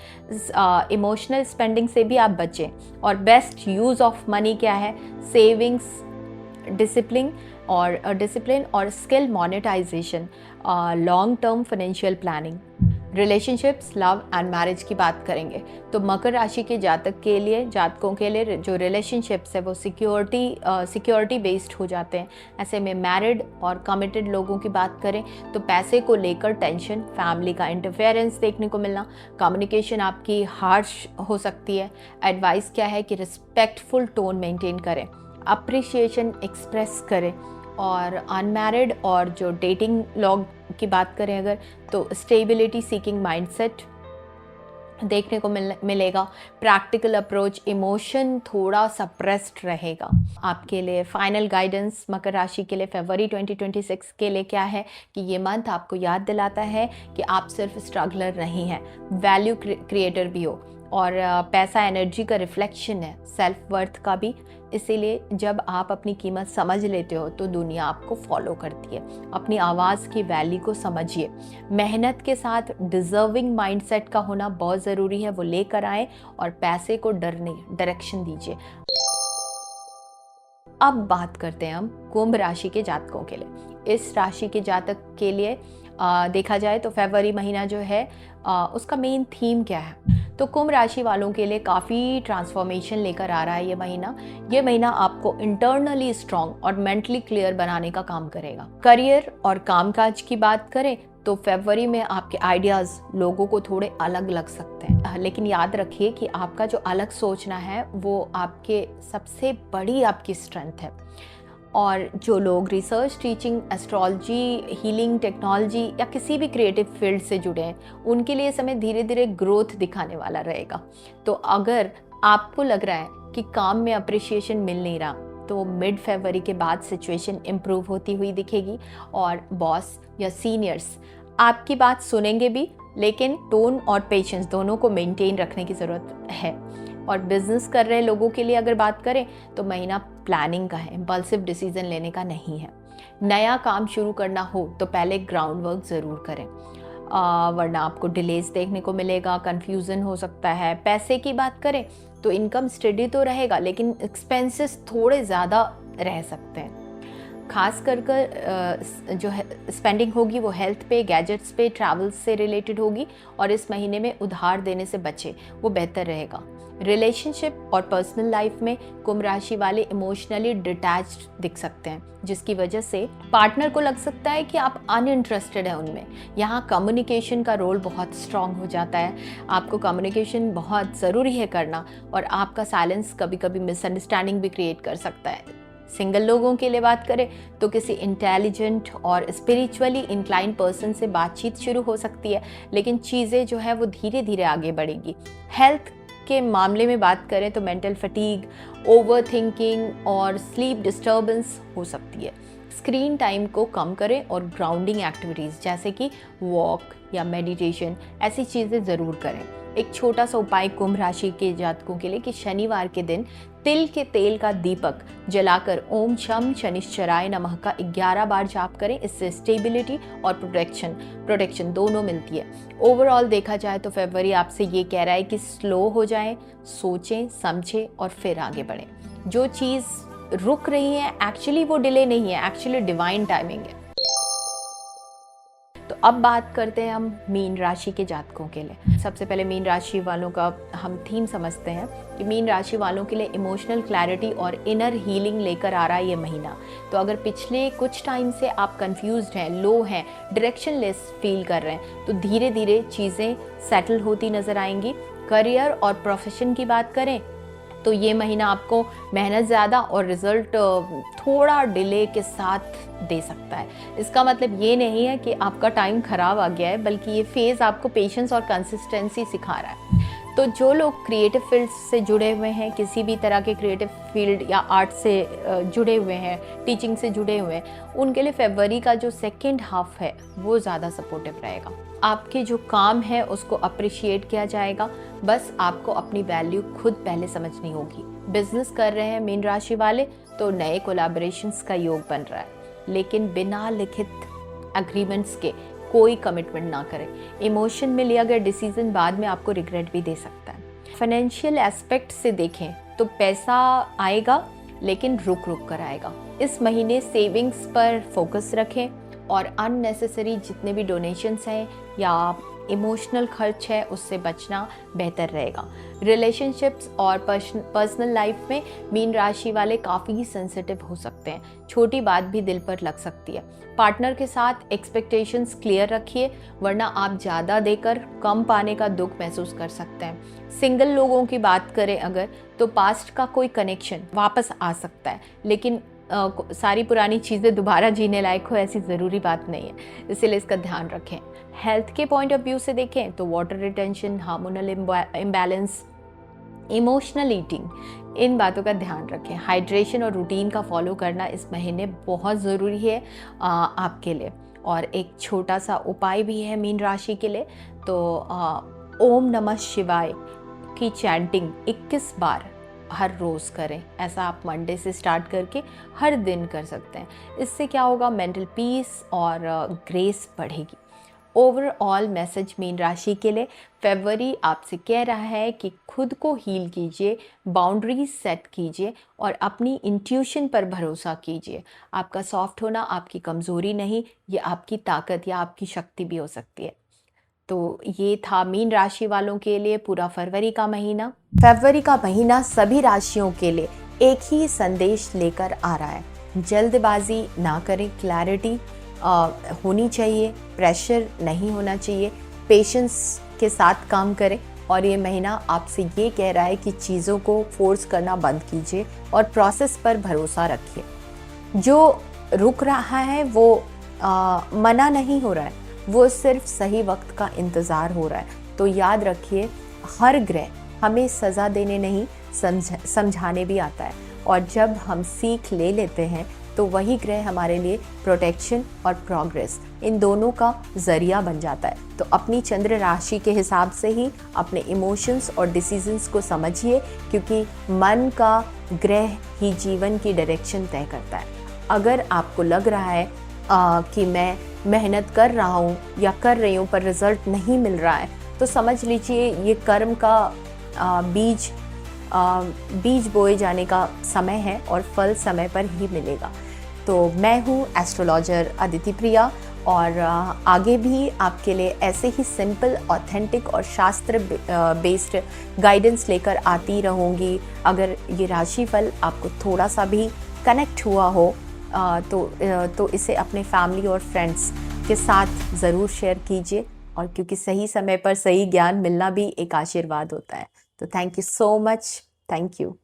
इमोशनल स्पेंडिंग से भी आप बचें, और बेस्ट यूज़ ऑफ मनी क्या है? सेविंग्स, डिसिप्लिन और skill monetization, long term financial planning. Relationships, love and marriage की बात करेंगे तो मकर राशि के जातकों के लिए जो रिलेशनशिप्स है वो सिक्योरिटी बेस्ड हो जाते हैं। ऐसे में मैरिड और कमिटेड लोगों की बात करें तो पैसे को लेकर टेंशन, फैमिली का इंटरफेरेंस देखने को मिलना, कम्युनिकेशन आपकी हार्श हो सकती है। एडवाइस क्या है कि रिस्पेक्टफुल टोन मेंटेन करें, अप्रिशिएशन एक्सप्रेस करें, और अनमैरिड और जो डेटिंग लोग की बात करें अगर तो स्टेबिलिटी सीकिंग माइंडसेट देखने को मिलेगा। प्रैक्टिकल अप्रोच, इमोशन थोड़ा सप्रेस्ड रहेगा। आपके लिए फाइनल गाइडेंस मकर राशि के लिए फरवरी 2026 के लिए क्या है कि ये मंथ आपको याद दिलाता है कि आप सिर्फ स्ट्रगलर नहीं हैं, वैल्यू क्रिएटर भी हो, और पैसा एनर्जी का रिफ्लेक्शन है, सेल्फ वर्थ का भी। इसीलिए जब आप अपनी कीमत समझ लेते हो तो दुनिया आपको फॉलो करती है। अपनी आवाज़ की वैल्यू को समझिए। मेहनत के साथ डिजर्विंग माइंडसेट का होना बहुत ज़रूरी है, वो लेकर आए और पैसे को डायरेक्शन दीजिए। अब बात करते हैं हम कुंभ राशि के जातकों के लिए। इस राशि के जातक के लिए देखा जाए तो फरवरी महीना जो है उसका मेन थीम क्या है? तो कुंभ राशि वालों के लिए काफ़ी ट्रांसफॉर्मेशन लेकर आ रहा है ये महीना आपको इंटरनली स्ट्रॉन्ग और मेंटली क्लियर बनाने का काम करेगा। करियर और कामकाज की बात करें तो फरवरी में आपके आइडियाज़ लोगों को थोड़े अलग लग सकते हैं, लेकिन याद रखिए कि आपका जो अलग सोचना है वो आपके सबसे बड़ी आपकी स्ट्रेंथ है। और जो लोग research, teaching, astrology, healing, technology या किसी भी क्रिएटिव फील्ड से जुड़े हैं उनके लिए समय धीरे धीरे ग्रोथ दिखाने वाला रहेगा। तो अगर आपको लग रहा है कि काम में अप्रिशिएशन मिल नहीं रहा तो मिड फरवरी के बाद सिचुएशन इम्प्रूव होती हुई दिखेगी, और बॉस या सीनियर्स आपकी बात सुनेंगे भी, लेकिन टोन और पेशेंस दोनों को मेंटेन रखने की ज़रूरत है। और बिजनेस कर रहे लोगों के लिए अगर बात करें तो महीना प्लानिंग का है, इम्पल्सिव डिसीजन लेने का नहीं है। नया काम शुरू करना हो तो पहले ग्राउंड वर्क ज़रूर करें, वरना आपको डिलेज देखने को मिलेगा, कंफ्यूजन हो सकता है। पैसे की बात करें तो इनकम स्टेडी तो रहेगा, लेकिन एक्सपेंसेस थोड़े ज़्यादा रह सकते हैं। खास कर जो है स्पेंडिंग होगी वो हेल्थ पे, गैजेट्स पे, ट्रैवल्स से रिलेटेड होगी, और इस महीने में उधार देने से बचे, वो बेहतर रहेगा। रिलेशनशिप और पर्सनल लाइफ में कुंभ राशि वाले इमोशनली डिटैच्ड दिख सकते हैं, जिसकी वजह से पार्टनर को लग सकता है कि आप अनइंटरेस्टेड है उनमें। यहाँ कम्युनिकेशन का रोल बहुत स्ट्रांग हो जाता है। आपको कम्युनिकेशन बहुत ज़रूरी है करना, और आपका साइलेंस कभी कभी मिसअंडरस्टैंडिंग भी क्रिएट कर सकता है। सिंगल लोगों के लिए बात करें तो किसी इंटेलिजेंट और स्पिरिचुअली इंक्लाइन पर्सन से बातचीत शुरू हो सकती है, लेकिन चीज़ें जो है वो धीरे धीरे आगे बढ़ेगी। हेल्थ के मामले में बात करें तो मेंटल फटीग, ओवर थिंकिंग और स्लीप डिस्टर्बेंस हो सकती है। स्क्रीन टाइम को कम करें और ग्राउंडिंग एक्टिविटीज़ जैसे कि वॉक या मेडिटेशन, ऐसी चीज़ें ज़रूर करें। एक छोटा सा उपाय कुंभ राशि के जातकों के लिए कि शनिवार के दिन तिल के तेल का दीपक जलाकर ओम शम शनिश्चराय नमः का 11 बार जाप करें। इससे स्टेबिलिटी और प्रोटेक्शन दोनों मिलती है। ओवरऑल देखा जाए तो फरवरी आपसे ये कह रहा है कि स्लो हो जाएं, सोचें, समझें और फिर आगे बढ़ें। जो चीज़ रुक रही है एक्चुअली वो डिले नहीं है, एक्चुअली डिवाइन टाइमिंग है। तो अब बात करते हैं हम मीन राशि के जातकों के लिए। सबसे पहले मीन राशि वालों का हम थीम समझते हैं कि मीन राशि वालों के लिए इमोशनल क्लैरिटी और इनर हीलिंग लेकर आ रहा है ये महीना। तो अगर पिछले कुछ टाइम से आप कंफ्यूज्ड हैं, लो हैं, डायरेक्शनलेस फील कर रहे हैं, तो धीरे धीरे चीज़ें सेटल होती नज़र आएंगी। करियर और प्रोफेशन की बात करें तो ये महीना आपको मेहनत ज़्यादा और रिज़ल्ट थोड़ा डिले के साथ दे सकता है। इसका मतलब ये नहीं है कि आपका टाइम ख़राब आ गया है, बल्कि ये फेज़ आपको पेशेंस और कंसिस्टेंसी सिखा रहा है। तो जो लोग क्रिएटिव फील्ड से जुड़े हुए हैं, किसी भी तरह के क्रिएटिव फील्ड या आर्ट से जुड़े हुए हैं, टीचिंग से जुड़े हुए हैं, उनके लिए फरवरी का जो सेकेंड हाफ है वो ज़्यादा सपोर्टिव रहेगा। आपके जो काम है उसको अप्रिशिएट किया जाएगा, बस आपको अपनी वैल्यू खुद पहले समझनी होगी। बिजनेस कर रहे हैं मीन राशि वाले तो नए कोलैबोरेशंस का योग बन रहा है, लेकिन बिना लिखित एग्रीमेंट्स के कोई कमिटमेंट ना करें। इमोशन में लिया गया डिसीजन बाद में आपको रिग्रेट भी दे सकता है। फाइनेंशियल एस्पेक्ट से देखें तो पैसा आएगा, लेकिन रुक रुक कर आएगा। इस महीने सेविंग्स पर फोकस रखें और अननेसेसरी जितने भी डोनेशंस हैं या इमोशनल खर्च है उससे बचना बेहतर रहेगा। रिलेशनशिप्स और पर्सनल लाइफ में मीन राशि वाले काफ़ी सेंसिटिव हो सकते हैं, छोटी बात भी दिल पर लग सकती है। पार्टनर के साथ एक्सपेक्टेशंस क्लियर रखिए, वरना आप ज़्यादा देकर कम पाने का दुख महसूस कर सकते हैं। सिंगल लोगों की बात करें अगर, तो पास्ट का कोई कनेक्शन वापस आ सकता है, लेकिन सारी पुरानी चीज़ें दोबारा जीने लायक हो ऐसी ज़रूरी बात नहीं है, इसीलिए इसका ध्यान रखें। हेल्थ के पॉइंट ऑफ व्यू से देखें तो water retention, hormonal imbalance, emotional eating, इन बातों का ध्यान रखें। हाइड्रेशन और रूटीन का फॉलो करना इस महीने बहुत ज़रूरी है आपके लिए। और एक छोटा सा उपाय भी है मीन राशि के लिए, तो ओम नमः शिवाय की चैंटिंग 21 बार हर रोज़ करें। ऐसा आप मंडे से स्टार्ट करके हर दिन कर सकते हैं। इससे क्या होगा, मेंटल पीस और ग्रेस बढ़ेगी। ओवरऑल मैसेज मीन राशि के लिए, फरवरी आपसे कह रहा है कि खुद को हील कीजिए, बाउंड्रीज सेट कीजिए और अपनी इंट्यूशन पर भरोसा कीजिए। आपका सॉफ्ट होना आपकी कमज़ोरी नहीं, ये आपकी ताकत या आपकी शक्ति भी हो सकती है। तो ये था मीन राशि वालों के लिए पूरा फरवरी का महीना। फरवरी का महीना सभी राशियों के लिए एक ही संदेश लेकर आ रहा है, जल्दबाजी ना करें, क्लैरिटी होनी चाहिए, प्रेशर नहीं होना चाहिए, पेशेंस के साथ काम करें। और ये महीना आपसे ये कह रहा है कि चीज़ों को फोर्स करना बंद कीजिए और प्रोसेस पर भरोसा रखिए। जो रुक रहा है वो मना नहीं हो रहा है, वो सिर्फ सही वक्त का इंतज़ार हो रहा है। तो याद रखिए, हर ग्रह हमें सज़ा देने नहीं समझाने भी आता है, और जब हम सीख ले लेते हैं तो वही ग्रह हमारे लिए प्रोटेक्शन और प्रोग्रेस, इन दोनों का ज़रिया बन जाता है। तो अपनी चंद्र राशि के हिसाब से ही अपने इमोशंस और डिसीजंस को समझिए, क्योंकि मन का ग्रह ही जीवन की डायरेक्शन तय करता है। अगर आपको लग रहा है कि मैं मेहनत कर रहा हूँ या कर रही हूँ पर रिज़ल्ट नहीं मिल रहा है, तो समझ लीजिए ये कर्म का बीज बोए जाने का समय है और फल समय पर ही मिलेगा। तो मैं हूँ एस्ट्रोलॉजर अदिति प्रिया, और आगे भी आपके लिए ऐसे ही सिंपल, ऑथेंटिक और शास्त्र बेस्ड गाइडेंस लेकर आती रहूँगी। अगर ये राशिफल आपको थोड़ा सा भी कनेक्ट हुआ हो तो इसे अपने फैमिली और फ्रेंड्स के साथ ज़रूर शेयर कीजिए, और क्योंकि सही समय पर सही ज्ञान मिलना भी एक आशीर्वाद होता है। तो thank you so much, thank you.